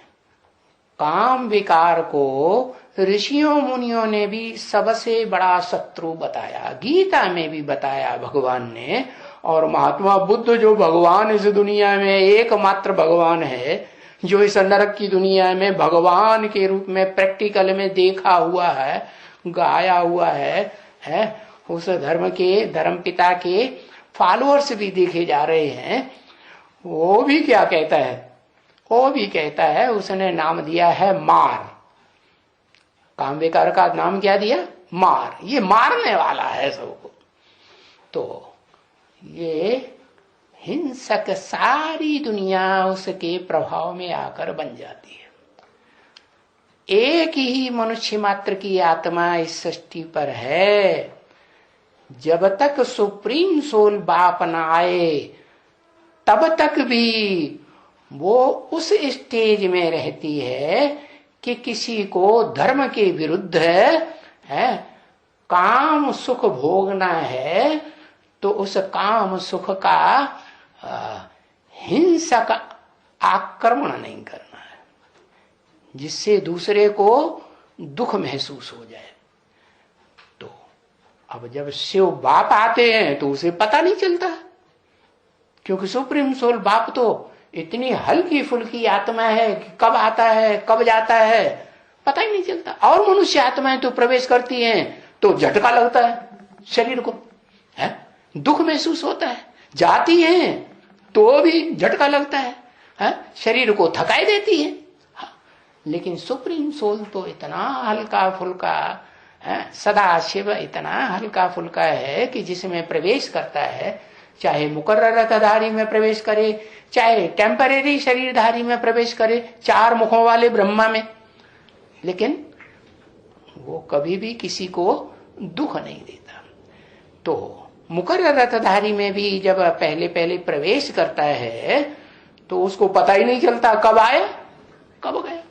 काम विकार को ऋषियों मुनियों ने भी सबसे बड़ा शत्रु बताया, गीता में भी बताया भगवान ने। और महात्मा बुद्ध जो भगवान इस दुनिया में एकमात्र भगवान है, जो इस नरक की दुनिया में भगवान के रूप में प्रैक्टिकल में देखा हुआ है, गाया हुआ है, उस धर्म पिता के फॉलोअर्स भी देखे जा रहे हैं। वो भी क्या कहता है? वो भी कहता है, उसने नाम दिया है मार। काम विकार का नाम क्या दिया? मार। ये मारने वाला है सबको। तो ये हिंसक सारी दुनिया उसके प्रभाव में आकर बन जाती है। एक ही मनुष्य मात्र की आत्मा इस सृष्टि पर है। जब तक सुप्रीम सोल बाप न आए तब तक भी वो उस स्टेज में रहती है कि किसी को धर्म के विरुद्ध है काम सुख भोगना है तो उस काम सुख का हिंसक आक्रमण नहीं करना है, जिससे दूसरे को दुख महसूस हो जाए। तो अब जब शिव बाप आते हैं तो उसे पता नहीं चलता, क्योंकि सुप्रीम सोल बाप तो इतनी हल्की फुल्की आत्मा है कि कब आता है कब जाता है पता ही नहीं चलता। और मनुष्य आत्माएं तो प्रवेश करती हैं तो झटका लगता है शरीर को, है दुख महसूस होता है। जाती हैं तो भी झटका लगता है, शरीर को थकाई देती है। लेकिन सुप्रीम सोल तो इतना हल्का फुल्का सदा शिव इतना हल्का फुल्का है कि जिसमें प्रवेश करता है, चाहे मुकर्रर रथधारी में प्रवेश करे, चाहे टेम्परेरी शरीरधारी में प्रवेश करे, 4 मुखों वाले ब्रह्मा में, लेकिन वो कभी भी किसी को दुख नहीं देता। तो मुकर्रर रथधारी में भी जब पहले पहले प्रवेश करता है तो उसको पता ही नहीं चलता कब आया कब गया।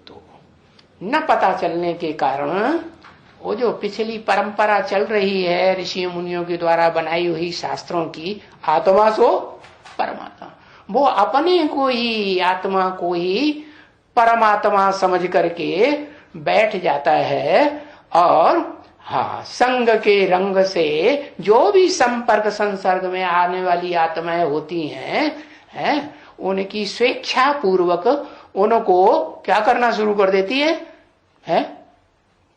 तो न पता चलने के कारण वो जो पिछली परंपरा चल रही है ऋषि मुनियों के द्वारा बनाई हुई शास्त्रों की, आत्मा सो परमात्मा, वो अपने को ही आत्मा को ही परमात्मा समझ करके बैठ जाता है। और संग के रंग से जो भी संपर्क संसर्ग में आने वाली आत्माएं होती हैं, उनकी स्वेच्छा पूर्वक उनको क्या करना शुरू कर देती है?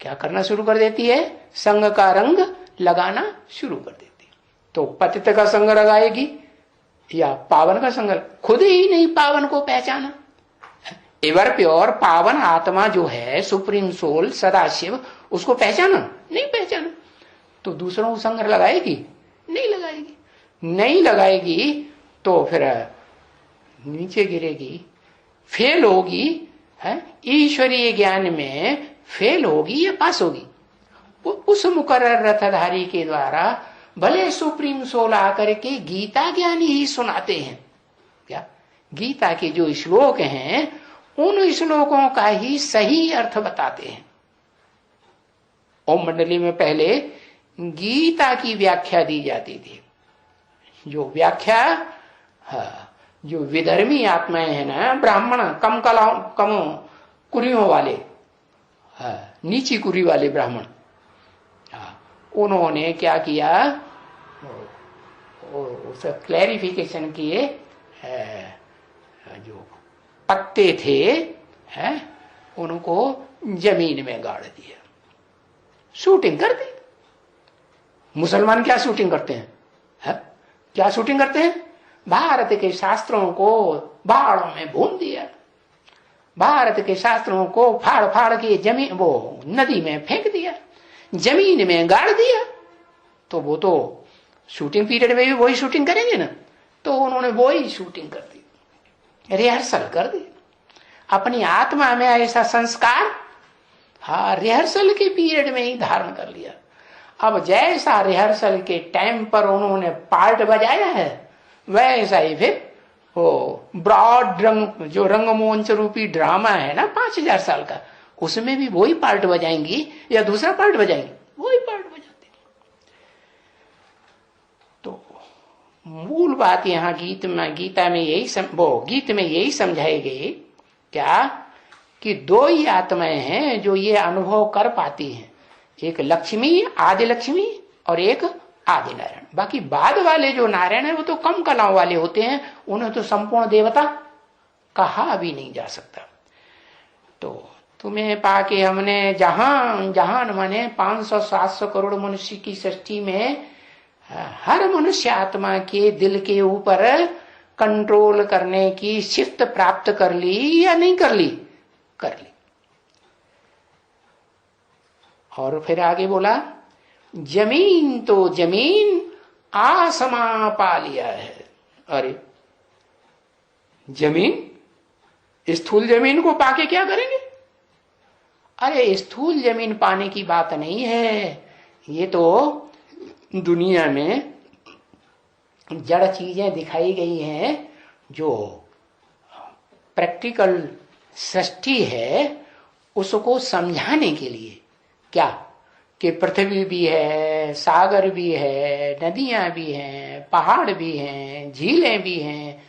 क्या करना शुरू कर देती है? संग का रंग लगाना शुरू कर देती है। तो पतित का संग लगाएगी या पावन का संग? खुद ही नहीं पावन को पहचाना। एवर प्योर पावन आत्मा जो है सुप्रीम सोल सदाशिव, उसको पहचाना नहीं पहचाना तो दूसरों को संग लगाएगी? नहीं लगाएगी। नहीं लगाएगी तो फिर नीचे गिरेगी, फेल होगी, है ईश्वरीय ज्ञान में फेल होगी या पास होगी? उस मुकर्रर रथधारी के द्वारा भले सुप्रीम सोल आकर के गीता ज्ञान ही सुनाते हैं, क्या गीता के जो श्लोक हैं उन श्लोकों का ही सही अर्थ बताते हैं। ओम मंडली में पहले गीता की व्याख्या दी जाती थी, जो व्याख्या जो विधर्मी आत्माएं हैं ना, ब्राह्मण, कम कलाओं, कम कुरियों वाले, नीची कुरी वाले ब्राह्मण, उन्होंने क्या किया, उसे क्लैरिफिकेशन किए, जो पत्ते थे हैं, उनको जमीन में गाड़ दिया, शूटिंग कर दी। मुसलमान क्या शूटिंग करते हैं, है? क्या शूटिंग करते हैं? भारत के शास्त्रों को बाड़ों में भून दिया, भारत के शास्त्रों को फाड़ फाड़ के जमीन, वो नदी में फेंक दिया, जमीन में गाड़ दिया। तो वो तो शूटिंग पीरियड में भी वही शूटिंग करेंगे ना, तो उन्होंने वही शूटिंग कर दी, रिहर्सल कर दी अपनी आत्मा में। ऐसा संस्कार रिहर्सल के पीरियड में ही धारण कर लिया। अब जैसा रिहर्सल के टाइम पर उन्होंने पार्ट बजाया है, वैसा ही फिर वो ब्रॉड रंग, जो रंगमंच रूपी ड्रामा है ना 5000 साल का, उसमें भी वही पार्ट बजाएंगी या दूसरा पार्ट बजाएंगी, वही पार्ट बजाते। तो मूल बात यहाँ गीता में यही समझाई गई क्या, कि दो ही आत्माएं हैं जो ये अनुभव कर पाती हैं, एक लक्ष्मी, आदि लक्ष्मी, और एक आदि नारायण। बाकी बाद वाले जो नारायण है वो तो कम कलाओं वाले होते हैं, उन्हें तो संपूर्ण देवता कहा भी नहीं जा सकता। तो तुम्हें पाके हमने जहान माने 500-700 करोड़ मनुष्य की सृष्टि में हर मनुष्य आत्मा के दिल के ऊपर कंट्रोल करने की शिफ्ट प्राप्त कर ली या नहीं कर ली? कर ली। और फिर आगे बोला, जमीन तो जमीन आसमां पा लिया है। अरे जमीन, स्थूल जमीन को पाके क्या करेंगे? अरे स्थूल जमीन पाने की बात नहीं है, ये तो दुनिया में जड़ चीजें दिखाई गई हैं, जो प्रैक्टिकल सृष्टि है उसको समझाने के लिए। क्या कि पृथ्वी भी है, सागर भी है, नदियां भी हैं, पहाड़ भी हैं, झीलें भी हैं,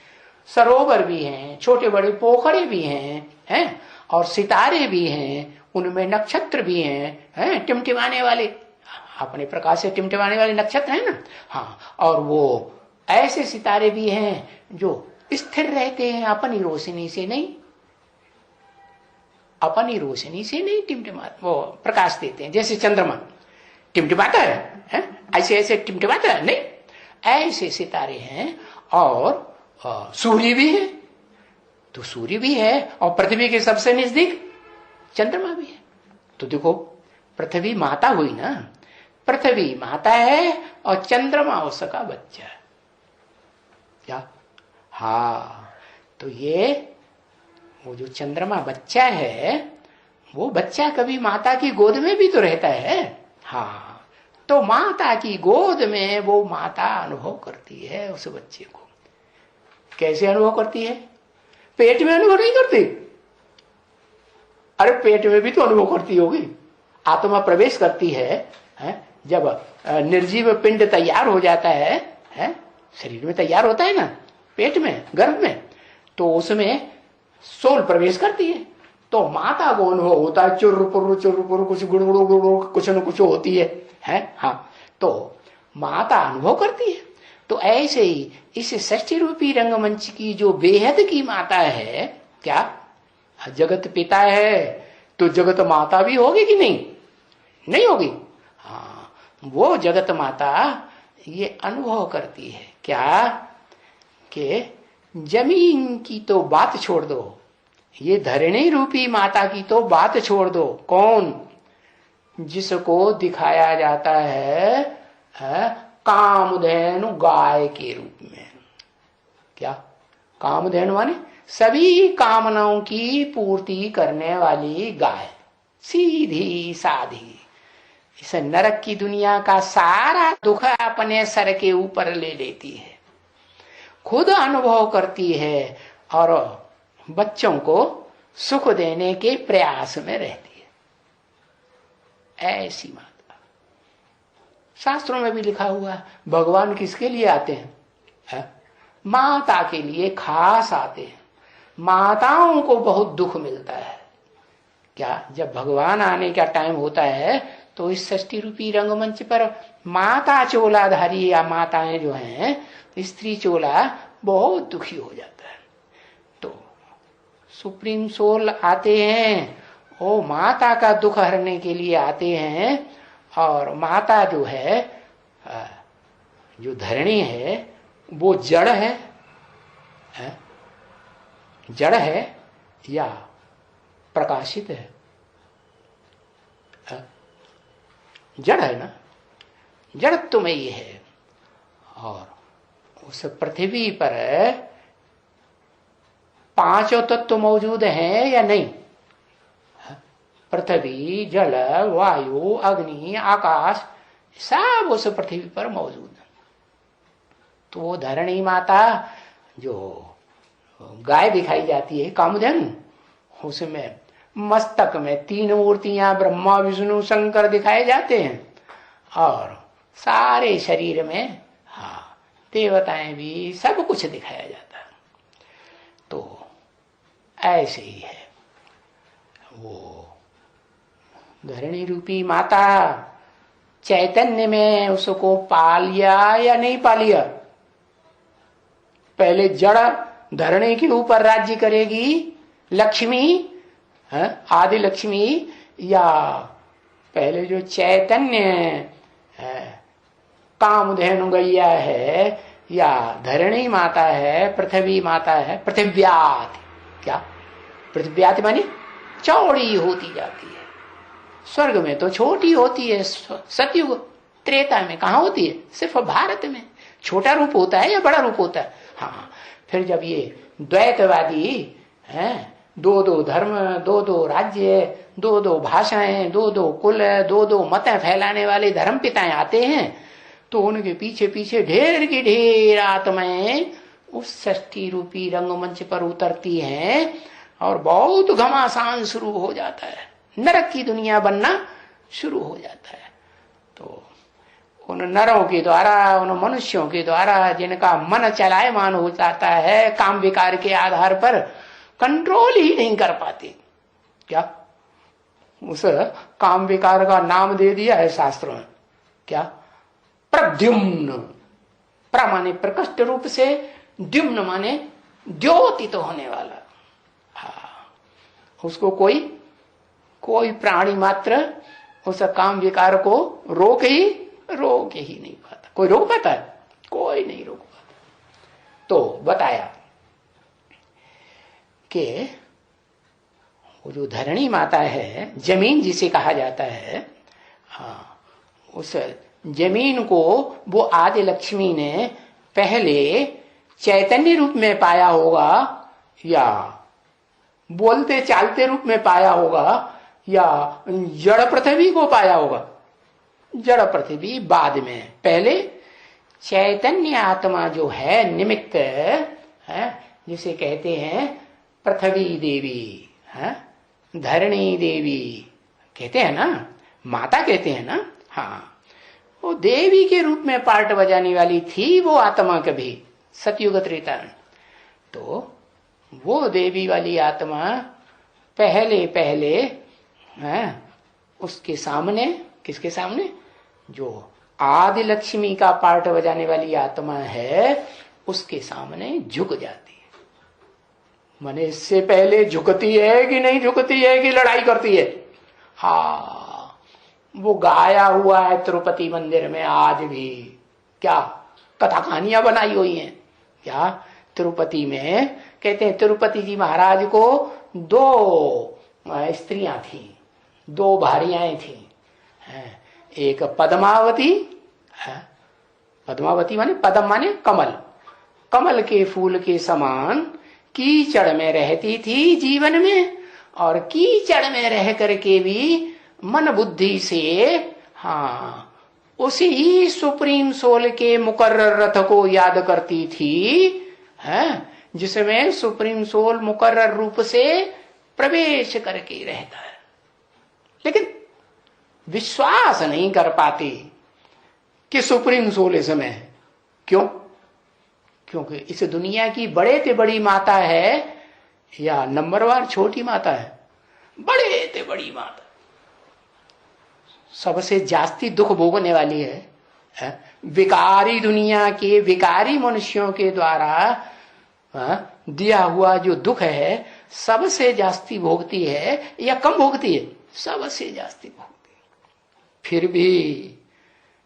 सरोवर भी हैं, छोटे बड़े पोखरे भी हैं, और सितारे भी हैं, उनमें नक्षत्र भी हैं, टिमटिमाने वाले, अपने प्रकाश से टिमटिमाने वाले नक्षत्र हैं ना, हाँ, और वो ऐसे सितारे भी हैं जो स्थिर रहते हैं, अपनी रोशनी से नहीं, अपनी रोशनी से नहीं टिमटिमा, वो प्रकाश देते हैं। जैसे चंद्रमा टिमटिमाता है, ऐसे ऐसे टिमटिमाता है नहीं, ऐसे सितारे हैं। और सूर्य भी है, तो सूर्य भी है, और पृथ्वी के सबसे नजदीक चंद्रमा भी है। तो देखो, पृथ्वी माता हुई ना, पृथ्वी माता है और चंद्रमा उसका बच्चा है। क्या? हाँ, तो ये वो जो चंद्रमा बच्चा है, वो बच्चा कभी माता की गोद में भी तो रहता है। हाँ, तो माता की गोद में वो माता अनुभव करती है उस बच्चे को। कैसे अनुभव करती है? पेट में अनुभव नहीं करती। अरे पेट में भी तो अनुभव करती होगी। आत्मा प्रवेश करती है, जब निर्जीव पिंड तैयार हो जाता है, शरीर में तैयार होता है ना, पेट में, गर्भ में, तो उसमें सोल प्रवेश करती है। तो माता को अनुभव होता है, चुर कुछ गुड़गुड़ कुछ न कुछ होती है, हाँ, तो माता अनुभव करती है। तो ऐसे ही इस सृष्टि रूपी रंगमंच की जो बेहद की माता है, क्या जगत पिता है, तो जगत माता भी होगी कि नहीं? नहीं होगी। हाँ, वो जगत माता ये अनुभव करती है क्या, कि जमीन की तो बात छोड़ दो, ये धरणी रूपी माता की तो बात छोड़ दो। कौन? जिसको दिखाया जाता है कामधेनु गाय के रूप में। क्या? कामधेनु माने सभी कामनाओं की पूर्ति करने वाली गाय, सीधी साधी, इस नरक की दुनिया का सारा दुख अपने सर के ऊपर ले लेती है, खुद अनुभव करती है और बच्चों को सुख देने के प्रयास में रहती है। ऐसी माता शास्त्रों में भी लिखा हुआ है। भगवान किसके लिए आते हैं? माता के लिए खास आते हैं। माताओं को बहुत दुख मिलता है। क्या जब भगवान आने का टाइम होता है तो इस षष्ठी रूपी रंगमंच पर माता चोलाधारी या माताएं जो हैं, स्त्री चोला, बहुत दुखी हो जाता है। तो सुप्रीम सोल आते हैं, वो माता का दुख हरने के लिए आते हैं। और माता जो है, जो धरणी है, वो जड़ है, जड़ है या प्रकाशित है? जड़ है ना, जड़त्व में ही है। और उस पृथ्वी पर पांचों तत्व मौजूद हैं या नहीं? पृथ्वी, जल, वायु, अग्नि, आकाश, सब उस पृथ्वी पर मौजूद है। तो वो धरणी माता जो गाय दिखाई जाती है, कामधेनु, उसमें मस्तक में तीन मूर्तियां ब्रह्मा विष्णु शंकर दिखाए जाते हैं, और सारे शरीर में देवताएं भी, सब कुछ दिखाया जाता है। तो ऐसे ही है वो धरणी रूपी माता। चैतन्य में उसको पालिया या नहीं पालिया? पहले जड़ धरणी के ऊपर राज्य करेगी लक्ष्मी, आदि लक्ष्मी, या पहले जो चैतन्य कामधेनु गैया है या धरणी माता है, पृथ्वी माता है, पृथिव्याति, क्या पृथिव्याति मानी चौड़ी होती जाती है। स्वर्ग में तो छोटी होती है, सतयुग त्रेता में कहाँ होती है? सिर्फ भारत में छोटा रूप होता है या बड़ा रूप होता है? हाँ, फिर जब ये द्वैतवादी हैं, दो दो धर्म, दो दो राज्य, दो दो भाषाएं, दो दो कुल, दो दो मतें फैलाने वाले धर्म पिताएं आते हैं, तो उनके पीछे पीछे ढेर की ढेर आत्माएं उस षष्ठी रूपी रंगमंच पर उतरती हैं, और बहुत घमासान शुरू हो जाता है, नरक की दुनिया बनना शुरू हो जाता है। तो उन नरों के द्वारा, उन मनुष्यों के द्वारा जिनका मन चलायमान हो जाता है काम विकार के आधार पर, कंट्रोल ही नहीं कर पाते। क्या उस काम विकार का नाम दे दिया है शास्त्रों में, क्या? प्रद्युम्न। प्र माने प्रकृष्ट रूप से, द्युम्न माने द्योतित तो होने वाला। उसको कोई प्राणी मात्र उस काम विकार को रोक ही नहीं पाता। कोई रोक पाता है? कोई नहीं रोक पाता। तो बताया कि वो जो धरणी माता है, जमीन जिसे कहा जाता है, उस जमीन को वो आदि लक्ष्मी ने पहले चैतन्य रूप में पाया होगा, या बोलते चालते रूप में पाया होगा, या जड़ पृथ्वी को पाया होगा? जड़ पृथ्वी बाद में, पहले चैतन्य आत्मा जो है निमित्त है, जिसे कहते हैं पृथ्वी देवी, धरणी देवी कहते हैं ना, माता कहते हैं ना। हाँ, वो देवी के रूप में पार्ट बजाने वाली थी वो आत्मा कभी सतयुग त्रेता में। तो वो देवी वाली आत्मा पहले उसके सामने, किसके सामने? जो आदि लक्ष्मी का पार्ट बजाने वाली आत्मा है, उसके सामने झुक जाती है। माने इससे पहले झुकती है कि नहीं झुकती है, कि लड़ाई करती है? हाँ, वो गाया हुआ है तिरुपति मंदिर में आज भी। क्या कथा कहानियां बनाई हुई हैं? क्या तिरुपति में कहते हैं तिरुपति जी महाराज को दो स्त्रियां थी, दो भार्याएं थी। एक पद्मावती, पद्मावती माने पद्म माने कमल, कमल के फूल के समान कीचड़ में रहती थी जीवन में, और कीचड़ में रह करके भी मन बुद्धि से उसी सुप्रीम सोल के मुकर्रर रथ को याद करती थी, जिसमें सुप्रीम सोल मुकर्रर रूप से प्रवेश करके रहता है, लेकिन विश्वास नहीं कर पाती कि सुप्रीम सोल इसमें है। क्यों? क्योंकि इस दुनिया की बड़े से बड़ी माता है या नंबरवार छोटी माता है? बड़े से बड़ी माता, सबसे जास्ती दुख भोगने वाली है। विकारी दुनिया के विकारी मनुष्यों के द्वारा दिया हुआ जो दुख है सबसे जास्ती भोगती है या कम भोगती है? सबसे जास्ती भोगती है। फिर भी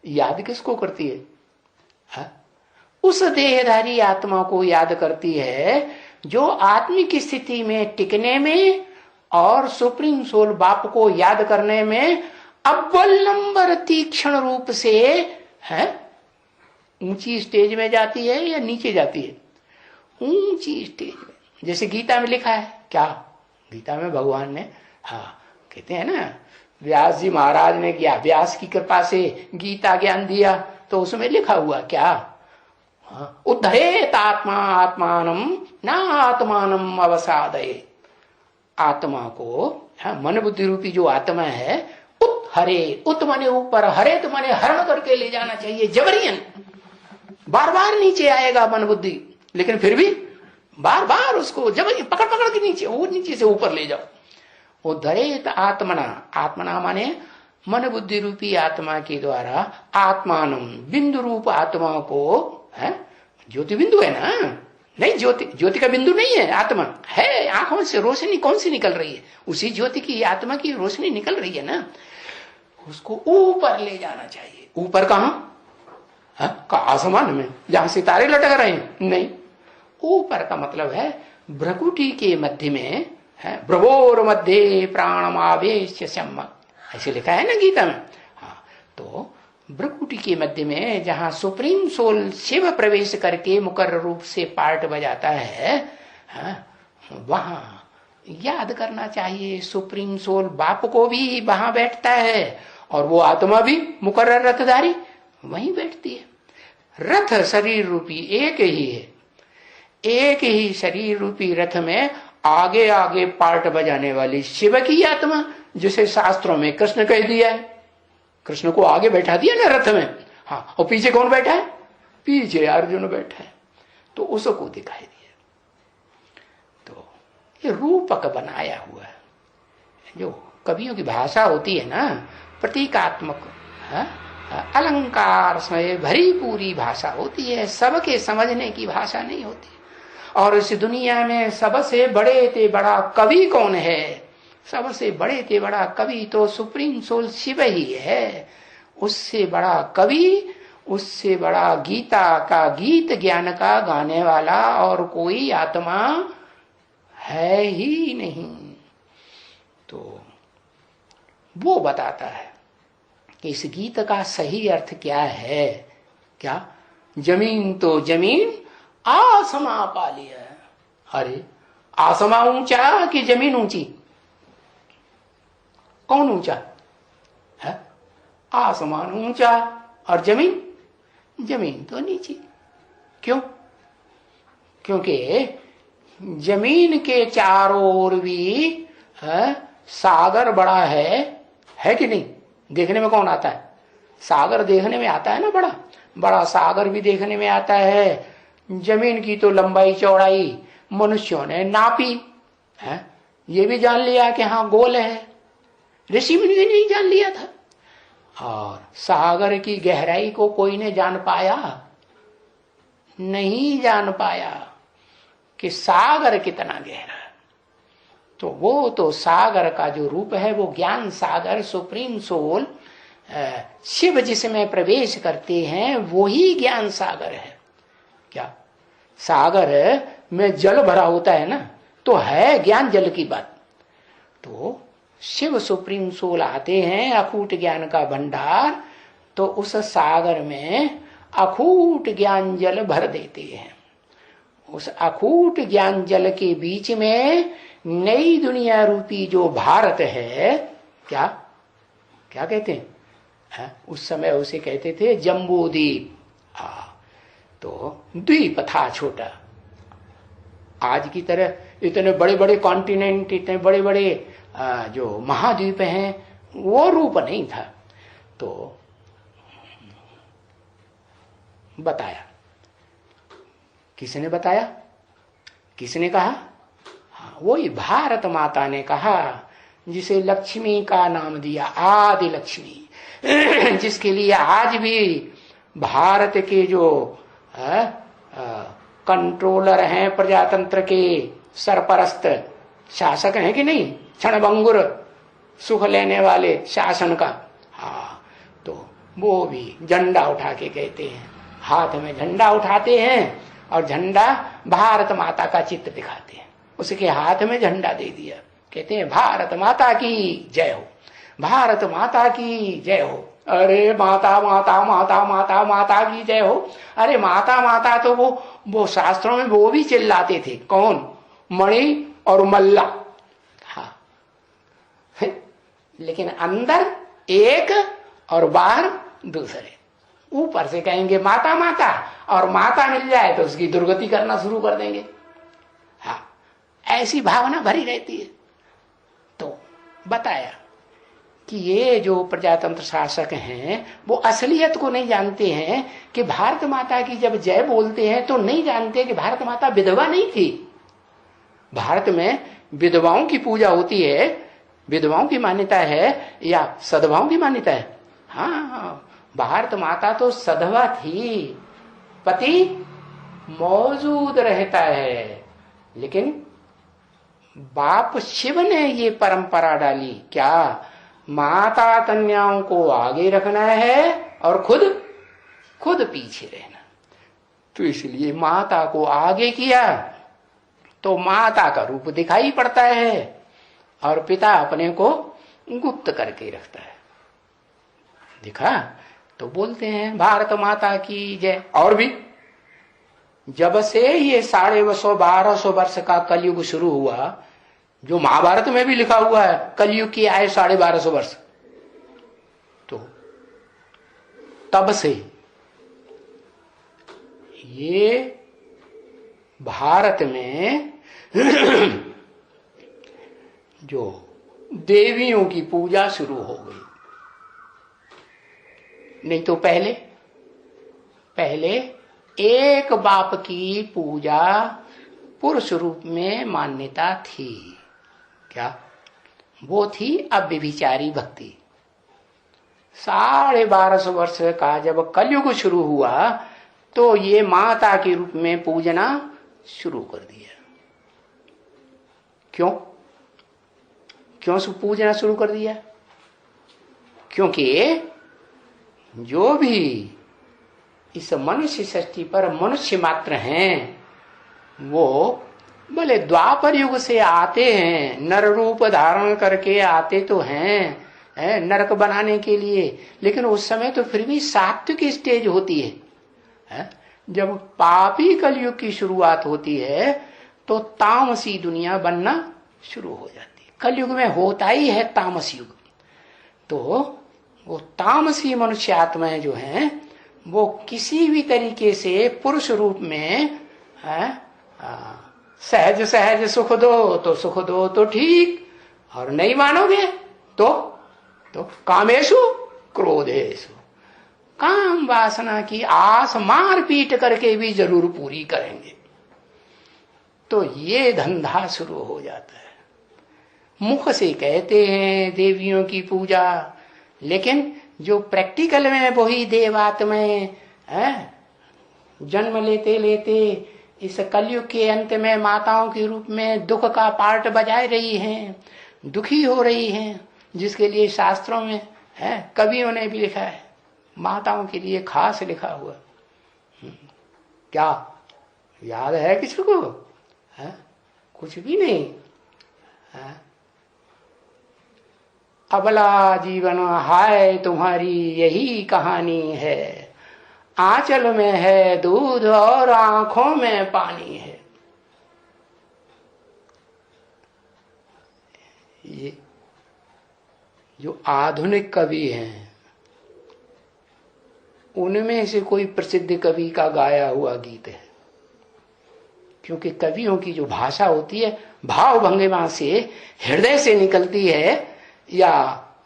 याद किसको करती है? उस देहधारी आत्मा को याद करती है जो आत्मिक स्थिति में टिकने में और सुप्रीम सोल बाप को याद करने में अव्वल नंबर तीक्ष्ण रूप से है ऊंची स्टेज में जाती है या नीचे जाती है? ऊंची स्टेज में। जैसे गीता में लिखा है, क्या गीता में भगवान ने कहते हैं ना, व्यास जी महाराज ने किया, व्यास की कृपा से गीता ज्ञान दिया, तो उसमें लिखा हुआ क्या? उद्धरेत आत्मा आत्मानम ना आत्मानम अवसादये। आत्मा को मन बुद्धि रूपी जो आत्मा है हरे, उत मने ऊपर, हरे तो मने हरण करके ले जाना चाहिए जबरियन। बार बार नीचे आएगा मन बुद्धि, लेकिन फिर भी बार बार उसको जबरियन पकड़ पकड़ के नीचे, वो नीचे से ऊपर ले जाओ। उद्धरेत आत्मना, आत्मना माने मन बुद्धि रूपी आत्मा के द्वारा आत्मानम, बिंदु रूप आत्मा को है, ज्योति बिंदु है ना, नहीं ज्योति का बिंदु नहीं है, आत्मा है। आंखों से रोशनी कौन सी निकल रही है? उसी ज्योति की आत्मा की रोशनी निकल रही है ना, उसको ऊपर ले जाना चाहिए। ऊपर कहां? आसमान में जहां सितारे लटक रहे हैं? नहीं, ऊपर का मतलब है भ्रकुटी के मध्य में है, भ्रवोर मध्य प्राणमावेश सम्मा, ऐसे लिखा है ना गीता में। तो भ्रकुटी के मध्य में जहां सुप्रीम सोल शिव प्रवेश करके मुकर्रर रूप से पार्ट बजाता है, वहां याद करना चाहिए सुप्रीम सोल बाप को भी वहां बैठता है, और वो आत्मा भी मुकर्रर रथधारी वहीं बैठती है। रथ शरीर रूपी एक ही है, एक ही शरीर रूपी रथ में आगे आगे पार्ट बजाने वाली शिव की आत्मा, जिसे शास्त्रों में कृष्ण कह दिया है। कृष्ण को आगे बैठा दिया ना रथ में, और पीछे कौन बैठा है? पीछे अर्जुन बैठा है, तो उसको दिखाई दिया। तो ये रूपक बनाया हुआ है। जो कवियों की भाषा होती है ना, प्रतीकात्मक अलंकार से भरी पूरी भाषा होती है, सबके समझने की भाषा नहीं होती। और इस दुनिया में सबसे बड़े ते बड़ा कवि कौन है? सबसे बड़े ते बड़ा कवि तो सुप्रीम सोल शिव ही है। उससे बड़ा कवि, उससे बड़ा गीता का गीत ज्ञान का गाने वाला और कोई आत्मा है ही नहीं। तो वो बताता है कि इस गीत का सही अर्थ क्या है। क्या? जमीन तो जमीन आसमा पा लिया। अरे आसमा ऊंचा कि जमीन ऊंची? कौन ऊंचा है? आसमान ऊंचा और जमीन, जमीन तो नीचे। क्यों? क्योंकि जमीन के चारों ओर भी सागर बड़ा है कि नहीं? देखने में कौन आता है? सागर देखने में आता है ना, बड़ा बड़ा सागर भी देखने में आता है। जमीन की तो लंबाई चौड़ाई मनुष्यों ने नापी है, ये भी जान लिया कि हाँ गोल है। ऋषि मुनि ने नहीं जान लिया था। और सागर की गहराई को कोई ने जान पाया? नहीं जान पाया कि सागर कितना गहरा है। तो वो तो सागर का जो रूप है वो ज्ञान सागर, सुप्रीम सोल शिव जिसमें प्रवेश करते हैं वो ही ज्ञान सागर है। क्या? सागर में जल भरा होता है ना, तो है ज्ञान जल की बात। तो शिव सुप्रीम सोल आते हैं, अखूट ज्ञान का भंडार, तो उस सागर में अखूट ज्ञान जल भर देते हैं। उस अखूट ज्ञान जल के बीच में नई दुनिया रूपी जो भारत है, क्या क्या कहते हैं? उस समय उसे कहते थे जम्बूद्वीप। तो द्वीप था छोटा। आज की तरह इतने बड़े बड़े कॉन्टिनेंट, इतने बड़े बड़े जो महाद्वीप हैं, वो रूप नहीं था। तो बताया किसने बताया, किसने कहा? हाँ, वही भारत माता ने कहा, जिसे लक्ष्मी का नाम दिया, आदि लक्ष्मी, जिसके लिए आज भी भारत के जो कंट्रोलर हैं, प्रजातंत्र के सरपरस्त शासक हैं कि नहीं, क्षणभंगुर सुख लेने वाले शासन का, हाँ, तो वो भी झंडा उठा के कहते हैं, हाथ में झंडा उठाते हैं और झंडा भारत माता का चित्र दिखाते हैं, उसके हाथ में झंडा दे दिया, कहते हैं भारत माता की जय हो, भारत माता की जय हो। अरे माता माता माता माता माता की जय हो, अरे माता माता तो वो शास्त्रों में वो भी चिल्लाते थे, कौन? मणि और मल्ला, हाँ, लेकिन अंदर एक और बाहर दूसरे। ऊपर से कहेंगे माता माता, और माता मिल जाए तो उसकी दुर्गति करना शुरू कर देंगे, हाँ, ऐसी भावना भरी रहती है। तो बताया कि ये जो प्रजातंत्र शासक हैं वो असलियत को नहीं जानते हैं कि भारत माता की जब जय बोलते हैं तो नहीं जानते कि भारत माता विधवा नहीं थी। भारत में विधवाओं की पूजा होती है, विधवाओं की मान्यता है या सधवाओं की मान्यता है? हाँ, भारत माता तो सधवा थी, पति मौजूद रहता है, लेकिन बाप शिव ने ये परंपरा डाली, क्या? माता कन्याओं को आगे रखना है और खुद पीछे रहना। तो इसलिए माता को आगे किया तो माता का रूप दिखाई पड़ता है और पिता अपने को गुप्त करके रखता है। दिखा? तो बोलते हैं भारत माता की जय। और भी जब से ये 1250 वर्ष का कलयुग शुरू हुआ, जो महाभारत में भी लिखा हुआ है कलयुग की आयु 1250 वर्ष, तो तब से ये भारत में जो देवियों की पूजा शुरू हो गई। नहीं तो पहले एक बाप की पूजा पुरुष रूप में मान्यता थी। क्या वो थी? अव्यभिचारी भक्ति। 1250 वर्ष का जब कलयुग शुरू हुआ तो ये माता के रूप में पूजना शुरू कर दिया। क्यों पूजना शुरू कर दिया? क्योंकि जो भी इस मनुष्य सृष्टि पर मनुष्य मात्र हैं, वो भले द्वापर युग से आते हैं, नर रूप धारण करके आते तो हैं नरक बनाने के लिए, लेकिन उस समय तो फिर भी सात्विक स्टेज होती है। जब पापी कलयुग की शुरुआत होती है तो तामसी दुनिया बनना शुरू हो जाती है। कलयुग में होता ही है तामस युग। तो वो तामसी मनुष्य आत्माएं जो हैं वो किसी भी तरीके से पुरुष रूप में सहज सहज सुख दो तो सुख दो तो ठीक, और नहीं मानोगे तो कामेशु क्रोधेशु, काम वासना की आस मार पीट करके भी जरूर पूरी करेंगे। तो ये धंधा शुरू हो जाता है। मुख से कहते हैं देवियों की पूजा, लेकिन जो प्रैक्टिकल में वही देवात्माएं जन्म लेते लेते इस कलयुग के अंत में माताओं के रूप में दुख का पार्ट बजाय रही हैं, दुखी हो रही हैं, जिसके लिए शास्त्रों में कवियों ने भी लिखा है, माताओं के लिए खास लिखा हुआ। क्या याद है किसी को? कुछ भी नहीं। अबला जीवन हाय तुम्हारी यही कहानी है, आंचल में है दूध और आंखों में पानी है। ये जो आधुनिक कवि हैं उनमें से कोई प्रसिद्ध कवि का गाया हुआ गीत है, क्योंकि कवियों की जो भाषा होती है भाव भंगिमा से, हृदय से निकलती है या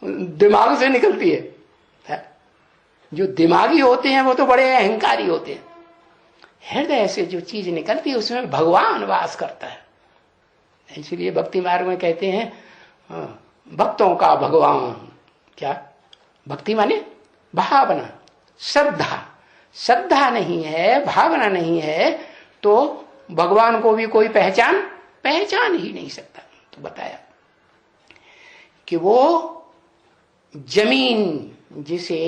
दिमाग से निकलती है। जो दिमागी होते हैं वो तो बड़े अहंकारी होते हैं, हृदय से जो चीज निकलती है उसमें भगवान वास करता है। इसलिए भक्ति मार्ग में कहते हैं भक्तों का भगवान। क्या भक्ति माने? भावना, श्रद्धा। श्रद्धा नहीं है, भावना नहीं है तो भगवान को भी कोई पहचान ही नहीं सकता। तो बताया कि वो जमीन जिसे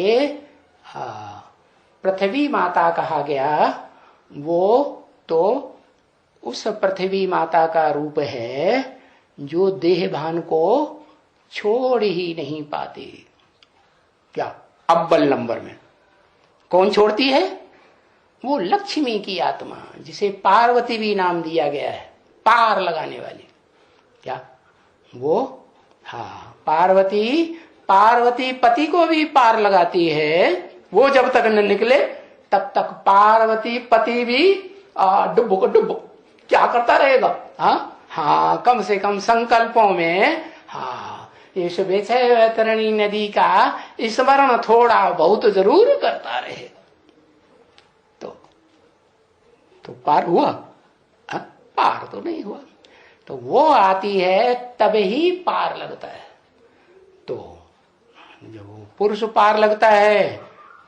पृथ्वी माता कहा गया, वो तो उस पृथ्वी माता का रूप है जो देह भान को छोड़ ही नहीं पाते। क्या अव्वल नंबर में कौन छोड़ती है? वो लक्ष्मी की आत्मा, जिसे पार्वती भी नाम दिया गया है, पार लगाने वाली। क्या वो? हाँ, पार्वती पति को भी पार लगाती है। वो जब तक न निकले तब तक पार्वती पति भी डुब क्या करता रहेगा? हाँ, कम से कम संकल्पों में इस विषय तरणी नदी का स्मरण थोड़ा बहुत जरूर करता रहे तो पार हुआ? पार तो नहीं हुआ। तो वो आती है तब ही पार लगता है। तो जब पुरुष पार लगता है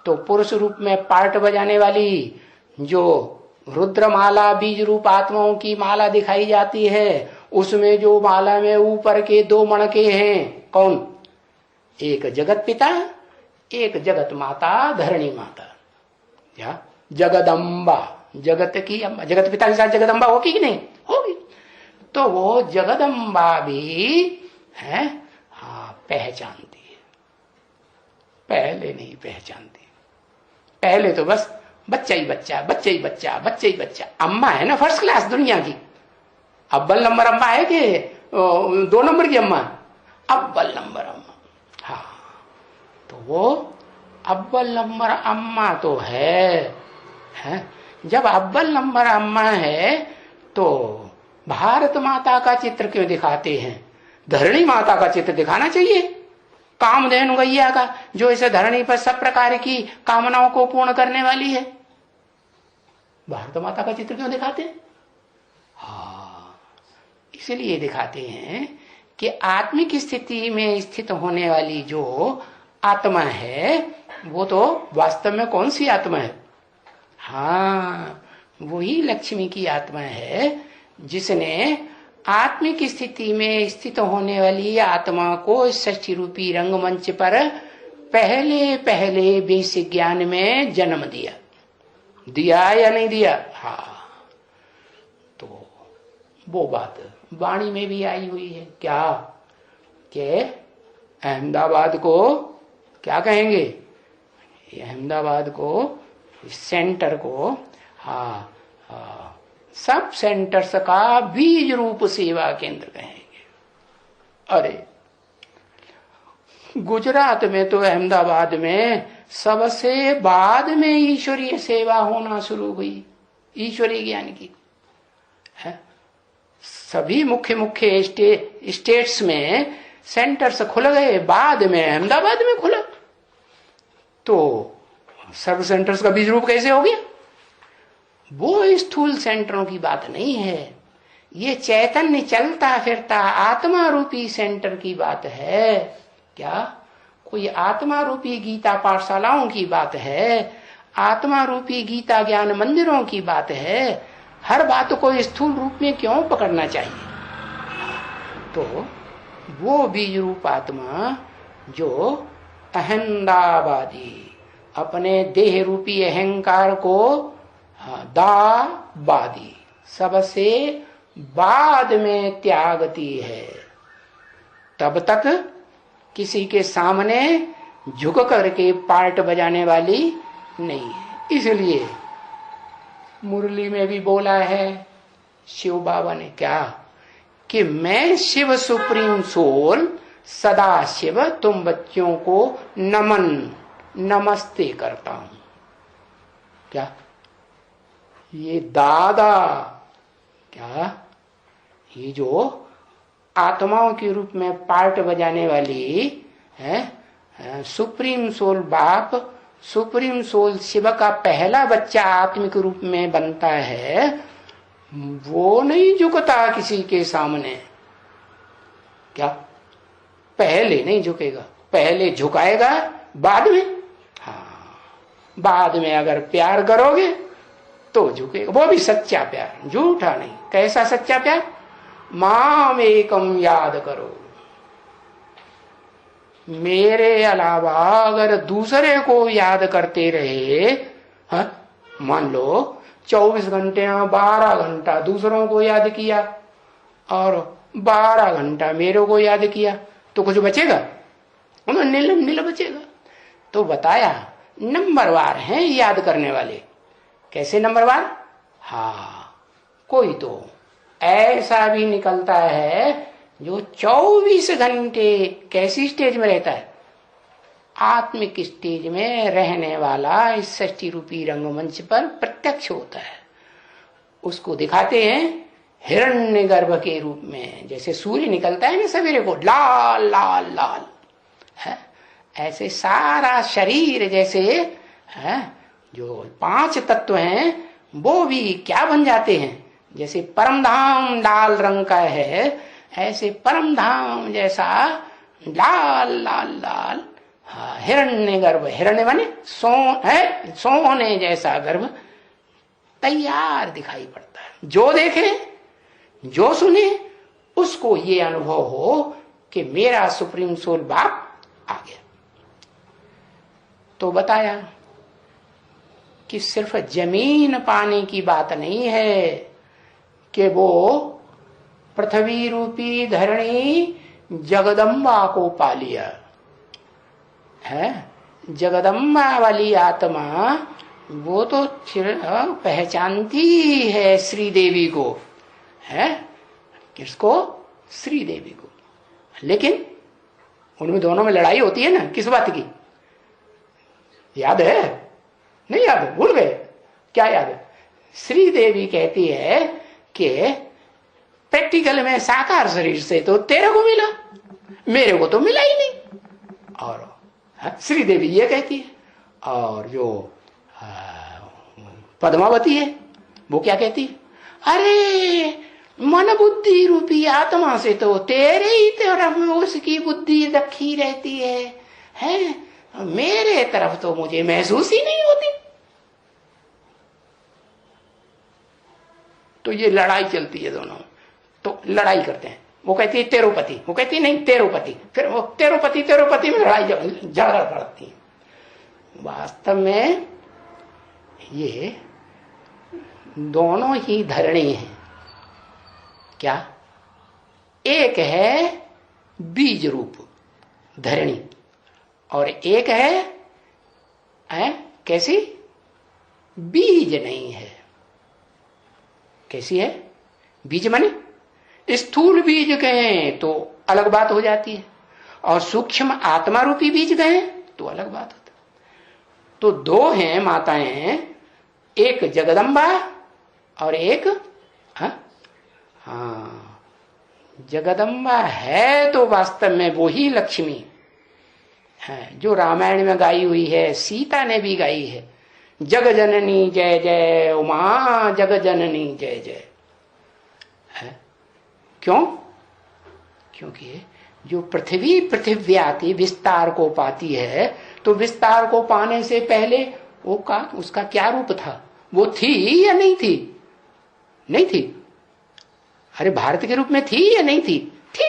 तो पुरुष रूप में पार्ट बजाने वाली जो रुद्रमाला बीज रूप आत्माओं की माला दिखाई जाती है, उसमें जो माला में ऊपर के 2 मणके हैं, कौन? एक जगत पिता, एक जगत माता, धरणी माता। या जगदम्बा, जगत की अम्बा। जगत पिता के साथ जगदम्बा होगी कि नहीं? होगी। तो वो जगदम्बा भी है पहचानती है। पहले नहीं पहचानती। पहले तो बस बच्चा ही बच्चा। अम्मा है ना फर्स्ट क्लास दुनिया की। अव्वल नंबर अम्मा है कि 2 नंबर की अम्मा? अव्वल नंबर अम्मा। हाँ, तो वो अव्वल नंबर अम्मा तो है। जब अव्वल नंबर अम्मा है तो भारत माता का चित्र क्यों दिखाते हैं? धरणी माता का चित्र दिखाना चाहिए, कामधेनु गैया का, जो इसे धरणी पर सब प्रकार की कामनाओं को पूर्ण करने वाली है। भारत माता का चित्र क्यों दिखाते हैं? इसलिए दिखाते हैं कि आत्मिक स्थिति में स्थित होने वाली जो आत्मा है वो तो वास्तव में कौन सी आत्मा है? वही लक्ष्मी की आत्मा है, जिसने आत्मिक स्थिति में स्थित होने वाली आत्मा को षष्ठी रूपी रंगमंच पर पहले बेसिक ज्ञान में जन्म दिया या नहीं दिया? तो वो बात वाणी में भी आई हुई है। क्या कि अहमदाबाद को क्या कहेंगे? अहमदाबाद को, सेंटर को सब सेंटर्स का बीज रूप सेवा केंद्र कहेंगे। अरे गुजरात में तो अहमदाबाद में सबसे बाद में ईश्वरीय सेवा होना शुरू हुई, ईश्वरीय ज्ञान की। सभी मुख्य स्टेट्स में सेंटर्स खुल गए, बाद में अहमदाबाद में खुला। तो सर्व सेंटर्स का बीज रूप कैसे हो गया? वो स्थूल सेंटरों की बात नहीं है, ये चैतन्य चलता फिरता आत्मा रूपी सेंटर की बात है। क्या कोई आत्मा रूपी गीता पाठशालाओं की बात है, आत्मा रूपी गीता ज्ञान मंदिरों की बात है। हर बात को स्थूल रूप में क्यों पकड़ना चाहिए? तो वो बीज रूप आत्मा जो अहंदाबादी, अपने देह रूपी अहंकार को दाबादी, सबसे बाद में त्यागती है, तब तक किसी के सामने झुक करके पार्ट बजाने वाली नहीं है। इसलिए मुरली में भी बोला है शिव बाबा ने, क्या कि मैं शिव सुप्रीम सोल सदा शिव तुम बच्चों को नमस्ते करता हूं। क्या ये दादा, क्या ये जो आत्माओं के रूप में पार्ट बजाने वाली है सुप्रीम सोल बाप सुप्रीम सोल शिव का पहला बच्चा आत्मिक रूप में बनता है, वो नहीं झुकता किसी के सामने। क्या? पहले नहीं झुकेगा, पहले झुकाएगा बाद में। हाँ, बाद में अगर प्यार करोगे तो झुकेगा, वो भी सच्चा प्यार, झूठा नहीं। कैसा सच्चा प्यार? माम एकम याद करो, मेरे अलावा अगर दूसरे को याद करते रहे, मान लो 24 घंटे 12 घंटा दूसरों को याद किया और 12 घंटा मेरे को याद किया, तो कुछ बचेगा? नील नील बचेगा। तो बताया नंबरवार हैं याद करने वाले। कैसे नंबरवार? हाँ, कोई तो ऐसा भी निकलता है जो 24 घंटे कैसी स्टेज में रहता है? आत्मिक स्टेज में रहने वाला इस सृष्टि रूपी रंगमंच पर प्रत्यक्ष होता है। उसको दिखाते हैं हिरण्यगर्भ के रूप में, जैसे सूर्य निकलता है ना सवेरे को, लाल लाल लाल है, ऐसे सारा शरीर जैसे है, जो 5 तत्व हैं वो भी क्या बन जाते हैं? जैसे परम धाम लाल रंग का है, ऐसे परम धाम जैसा लाल लाल लाल हिरण्य गर्भ, हिरण्य माने सोने जैसा गर्भ तैयार दिखाई पड़ता है। जो देखे जो सुने उसको ये अनुभव हो कि मेरा सुप्रीम सोल बाप आ गया। तो बताया कि सिर्फ जमीन पाने की बात नहीं है कि वो पृथ्वी रूपी धरणी जगदम्बा को पा लिया है। जगदम्बा वाली आत्मा वो तो पहचानती है श्री देवी को, है किसको? श्री देवी को। लेकिन उनमें दोनों में लड़ाई होती है ना, किस बात की? याद है? नहीं याद? भूल गए? क्या याद है? श्री देवी कहती है कि प्रैक्टिकल में साकार शरीर से तो तेरे को मिला, मेरे को तो मिला ही नहीं। और श्री देवी ये कहती है। और जो पद्मावती है वो क्या कहती है? अरे मन बुद्धि रूपी आत्मा से तो तेरे ही तरफ उसकी बुद्धि रखी रहती है, मेरे तरफ तो मुझे महसूस ही नहीं होती। तो ये लड़ाई चलती है दोनों, तो लड़ाई करते हैं। वो कहती है तेरोपति, वो कहती है नहीं तेरोपति, फिर वो तेरोपति में लड़ाई झगड़ा पड़ती है। वास्तव में ये दोनों ही धरणी हैं। क्या? एक है बीज रूप धरणी और एक है कैसी? बीज नहीं है। कैसी है? बीज माने स्थूल बीज गए तो अलग बात हो जाती है, और सूक्ष्म आत्मा रूपी बीज गए तो अलग बात होता है। तो दो हैं माताएं, एक जगदम्बा और एक हाँ जगदम्बा है तो वास्तव में वो ही लक्ष्मी है जो रामायण में गाई हुई है, सीता ने भी गाई है। जग जननी जय जय उमा, जग जननी जय जय है। क्यों? क्योंकि जो पृथ्वी पृथिव्याति विस्तार को पाती है, तो विस्तार को पाने से पहले उसका क्या रूप था? वो थी या नहीं थी? नहीं थी। अरे भारत के रूप में थी या नहीं थी? थी।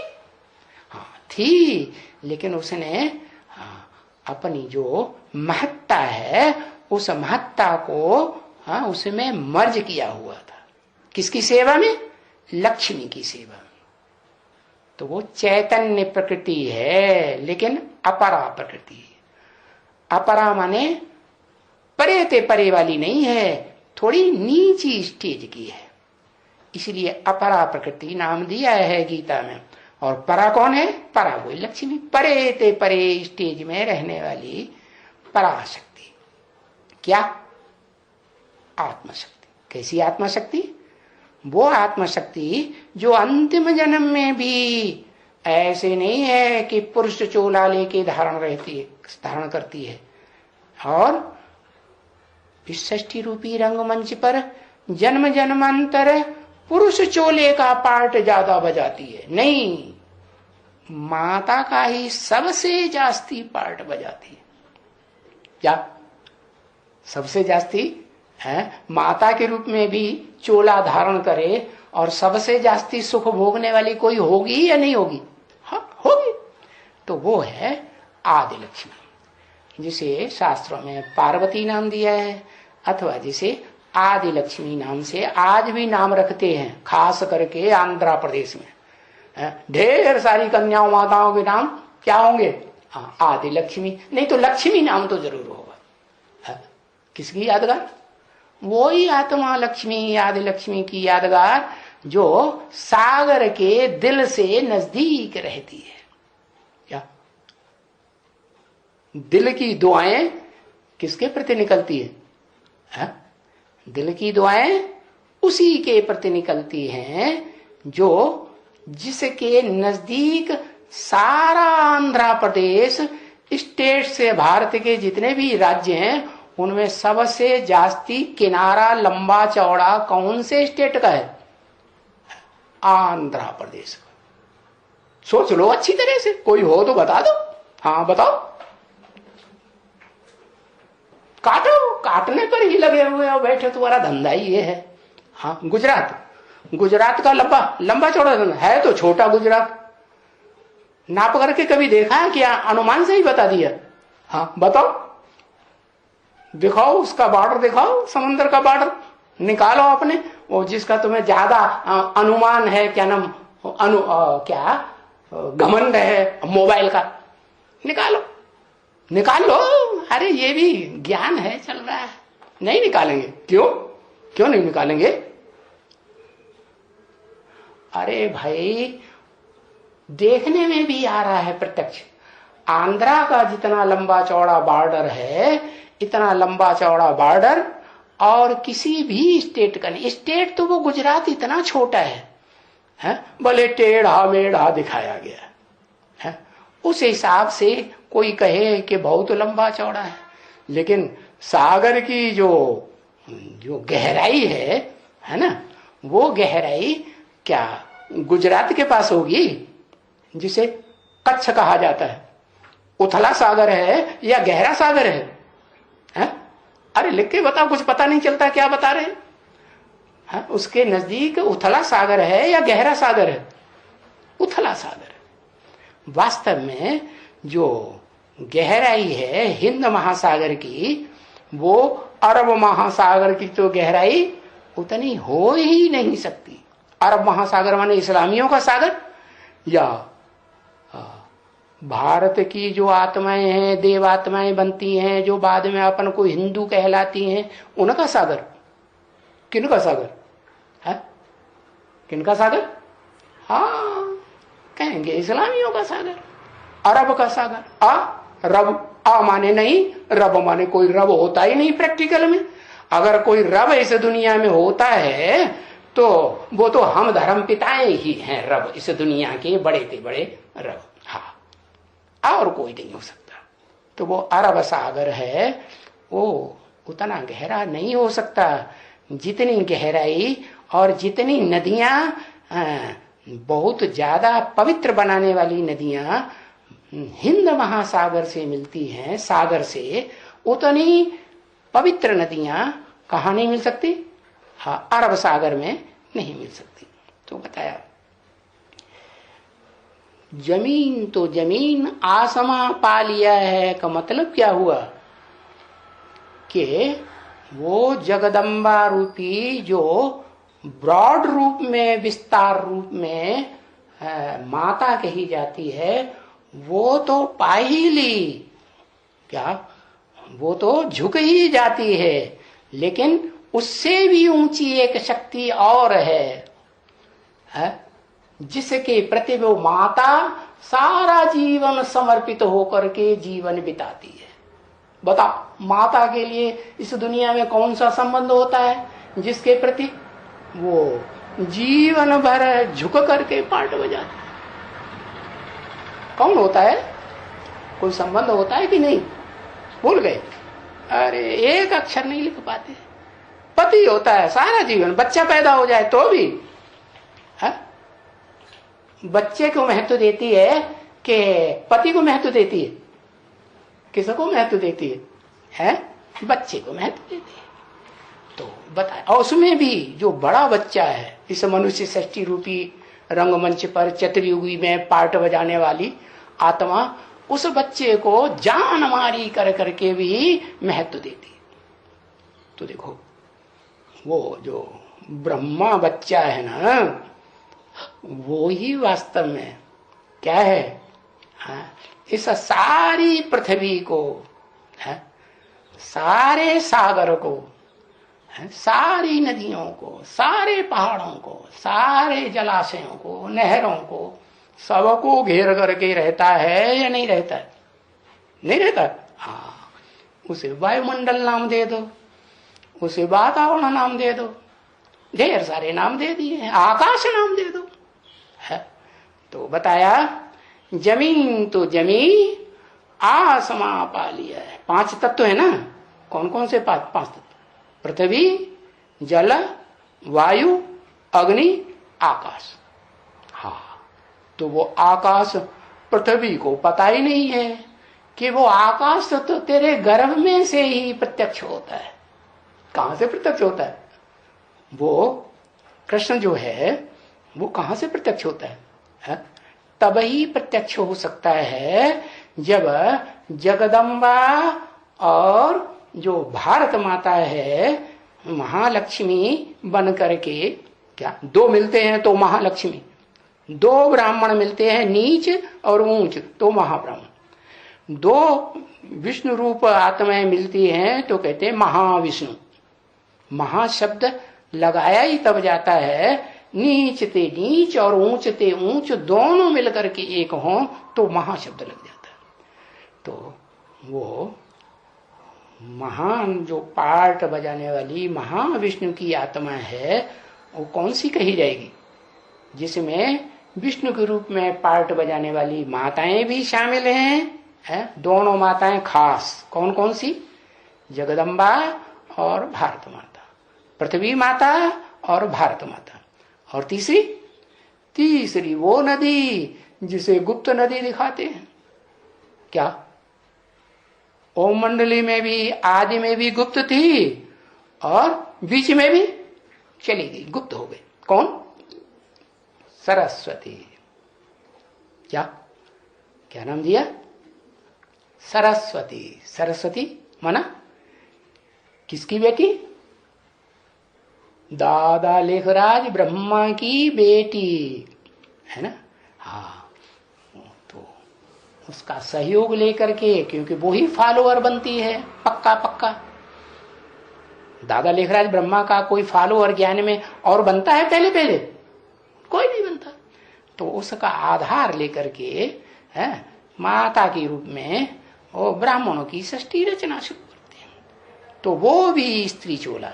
हाँ थी, लेकिन उसने अपनी जो महत्ता है उस महत्ता को उसमें मर्ज किया हुआ था। किसकी सेवा में? लक्ष्मी की सेवा में। तो वो चैतन्य प्रकृति है, लेकिन अपरा प्रकृति है। अपरा माने परे ते परे वाली नहीं है, थोड़ी नीची स्टेज की है, इसलिए अपरा प्रकृति नाम दिया है गीता में। और परा कौन है? परा वही लक्ष्मी, परे ते परे स्टेज में रहने वाली पराशक्ति। क्या? आत्मशक्ति। कैसी आत्मशक्ति? वो आत्मशक्ति जो अंतिम जन्म में भी ऐसे नहीं है कि पुरुष चोला लेके धारण करती है, और इस षष्ठी रूपी रंगमंच पर जन्म जन्मांतर पुरुष चोले का पार्ट ज्यादा बजाती है, नहीं, माता का ही सबसे जास्ती पार्ट बजाती है। क्या सबसे जास्ती है? माता के रूप में भी चोला धारण करे और सबसे जास्ती सुख भोगने वाली कोई होगी या नहीं होगी? हाँ होगी। तो वो है आदि लक्ष्मी, जिसे शास्त्रों में पार्वती नाम दिया है, अथवा जिसे आदि लक्ष्मी नाम से आज भी नाम रखते हैं, खास करके आंध्र प्रदेश में ढेर सारी कन्याओं माताओं के नाम क्या होंगे? आदि लक्ष्मी, नहीं तो लक्ष्मी नाम तो जरूर होगा। किसकी यादगार? वो ही आत्मा लक्ष्मी, आदि लक्ष्मी की यादगार जो सागर के दिल से नजदीक रहती है। क्या दिल की दुआएं किसके प्रति निकलती है? दिल की दुआएं उसी के प्रति निकलती हैं जो जिसके नजदीक सारा आंध्र प्रदेश स्टेट से भारत के जितने भी राज्य हैं उनमें सबसे जास्ती किनारा लंबा चौड़ा कौन से स्टेट का है? आंध्र प्रदेश का। सोच लो अच्छी तरह से, कोई हो तो बता दो। हाँ बताओ। काटो, काटने पर ही लगे हुए हो बैठे, तुम्हारा धंधा ही ये है। हाँ गुजरात, गुजरात का लंबा लंबा चौड़ा है तो छोटा गुजरात नाप करके कभी देखा है क्या? अनुमान से ही बता दिया। हाँ बताओ, दिखाओ उसका बॉर्डर, दिखाओ समंदर का बॉर्डर निकालो अपने, वो जिसका तुम्हें ज्यादा अनुमान है, क्या नाम क्या घमंड है मोबाइल का, निकालो निकाल लो। अरे ये भी ज्ञान है, चल रहा है। नहीं निकालेंगे? क्यों क्यों नहीं निकालेंगे? अरे भाई देखने में भी आ रहा है प्रत्यक्ष। आंध्रा का जितना लंबा चौड़ा बॉर्डर है, इतना लंबा चौड़ा बॉर्डर और किसी भी स्टेट का नहीं। स्टेट तो वो गुजरात इतना छोटा है? भले टेढ़ा मेढ़ा दिखाया गया है, उस हिसाब से कोई कहे कि बहुत लंबा चौड़ा है, लेकिन सागर की जो गहराई है ना, वो गहराई क्या गुजरात के पास होगी, जिसे कच्छ कहा जाता है? उथला सागर है या गहरा सागर है? अरे लिख के बताओ, कुछ पता नहीं चलता क्या बता रहे हैं? उसके नजदीक उथला सागर है या गहरा सागर है? उथला सागर है। वास्तव में जो गहराई है हिंद महासागर की, वो अरब महासागर की तो गहराई उतनी हो ही नहीं सकती। अरब महासागर माने इस्लामियों का सागर, या भारत की जो आत्माएं हैं, देव आत्माएं बनती हैं, जो बाद में अपन को हिंदू कहलाती हैं, उनका सागर? किनका सागर है? किनका सागर? हाँ कहेंगे इस्लामियों का सागर, अरब का सागर। रब, माने नहीं, रब माने कोई रब होता ही नहीं प्रैक्टिकल में। अगर कोई रब इस दुनिया में होता है तो वो तो हम धर्म पिताएं ही हैं रब, इस दुनिया के बड़े से बड़े रब। हाँ और कोई नहीं हो सकता। तो वो अरब सागर है, वो उतना गहरा नहीं हो सकता। जितनी गहराई और जितनी नदियां बहुत ज्यादा पवित्र बनाने वाली नदियां हिंद महासागर से मिलती हैं, सागर से, उतनी पवित्र नदियां कहाँ नहीं मिल सकती? हाँ अरब सागर में नहीं मिल सकती। तो बताया जमीन तो जमीन आसमां पा लिया है का मतलब क्या हुआ कि वो जगदम्बा रूपी जो ब्रॉड रूप में, विस्तार रूप में माता कही जाती है, वो तो पा ही ली। क्या? वो तो झुक ही जाती है, लेकिन उससे भी ऊंची एक शक्ति और है जिसके प्रति वो माता सारा जीवन समर्पित होकर के जीवन बिताती है। बता, माता के लिए इस दुनिया में कौन सा संबंध होता है जिसके प्रति वो जीवन भर झुक करके पाठ बजाती है? कौन होता है? कोई संबंध होता है कि नहीं? भूल गए? अरे एक अक्षर नहीं लिख पाते। पति होता है सारा जीवन, बच्चा पैदा हो जाए तो भी है? बच्चे को महत्व देती है कि पति को महत्व देती है? किसको महत्व देती है? बच्चे को महत्व देती है। तो बताए, और उसमें भी जो बड़ा बच्चा है, इस मनुष्य सृष्टि रूपी रंगमंच पर चतुर्युगी में पार्ट बजाने वाली आत्मा, उस बच्चे को जान मारी कर करके भी महत्व देती है। तो देखो वो जो ब्रह्मा बच्चा है ना, वो ही वास्तव में क्या है? इस सारी पृथ्वी को, सारे सागर को, सारी नदियों को, सारे पहाड़ों को, सारे जलाशयों को, नहरों को, सबको घेर करके रहता है या नहीं रहता है? नहीं रहता। हाँ, उसे वायुमंडल नाम दे दो, उसे वातावरण नाम दे दो, ढेर सारे नाम दे दिए, आकाश नाम दे दो, है? तो बताया जमीन तो जमी, आसमां पा लिया है। 5 तत्व है ना। कौन कौन से 5 तत्व? पृथ्वी, जल, वायु, अग्नि, आकाश। हाँ, तो वो आकाश पृथ्वी को पता ही नहीं है कि वो आकाश तो तेरे गर्भ में से ही प्रत्यक्ष होता है। कहां से प्रत्यक्ष होता है? वो कृष्ण जो है वो कहां से प्रत्यक्ष होता है? तब ही प्रत्यक्ष हो सकता है जब जगदम्बा और जो भारत माता है महालक्ष्मी बन करके, क्या 2 मिलते हैं तो महालक्ष्मी, 2 ब्राह्मण मिलते हैं नीच और ऊंच तो महाब्राह्मण, 2 विष्णु रूप आत्माएं मिलती हैं तो कहते हैं महाविष्णु। महाशब्द लगाया ही तब जाता है, नीच ते नीच और ऊंच ते ऊंच दोनों मिलकर के एक हों तो महाशब्द लग जाता है। तो वो महान जो पार्ट बजाने वाली महाविष्णु की आत्मा है, वो कौन सी कही जाएगी? जिसमें विष्णु के रूप में पार्ट बजाने वाली माताएं भी शामिल हैं, दोनों माताएं खास। कौन कौन सी? जगदम्बा और भारत माता, पृथ्वी माता और भारत माता। और तीसरी वो नदी जिसे गुप्त नदी दिखाते हैं। क्या? ओम मंडली में भी आदि में भी गुप्त थी और बीच में भी चली गई, गुप्त हो गई। कौन? सरस्वती। क्या नाम दिया? सरस्वती। सरस्वती माना किसकी बेटी? दादा लेखराज ब्रह्मा की बेटी है ना। हाँ, तो उसका सहयोग लेकर के, क्योंकि वो ही फॉलोअर बनती है पक्का। दादा लेखराज ब्रह्मा का कोई फॉलोअर ज्ञान में और बनता है? पहले कोई नहीं बनता। तो उसका आधार लेकर के माता के रूप में वो ब्राह्मणों की सृष्टि रचना शुरू करते हैं। तो वो भी स्त्री चोला।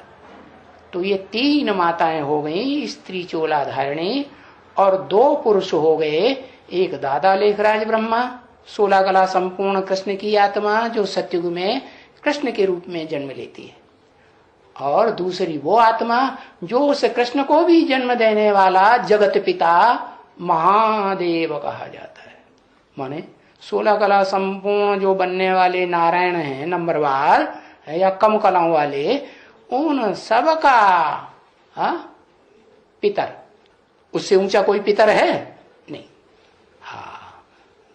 तो ये 3 माताएं हो गई स्त्री चोला धारिणी, और 2 पुरुष हो गए। एक दादा लेखराज ब्रह्मा, 16 कला संपूर्ण कृष्ण की आत्मा जो सत्युग में कृष्ण के रूप में जन्म लेती है, और दूसरी वो आत्मा जो उस कृष्ण को भी जन्म देने वाला जगत पिता महादेव कहा जाता है। माने 16 कला संपूर्ण जो बनने वाले नारायण हैं नंबरवार या कम कलाओं वाले, उन सब का पितर। उससे ऊंचा कोई पितर है नहीं। हाँ,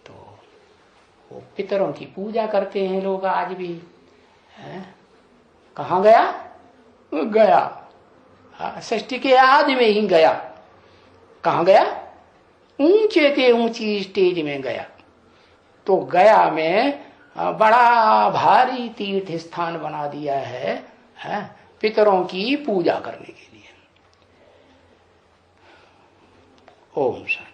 तो वो पितरों की पूजा करते हैं लोग आज भी। कहाँ गया? सृष्टि के आदि में ही गया। कहाँ गया? ऊंचे ते ऊंची स्टेज में गया। तो गया में बड़ा भारी तीर्थ स्थान बना दिया है पितरों की पूजा करने के लिए। ओम शांति।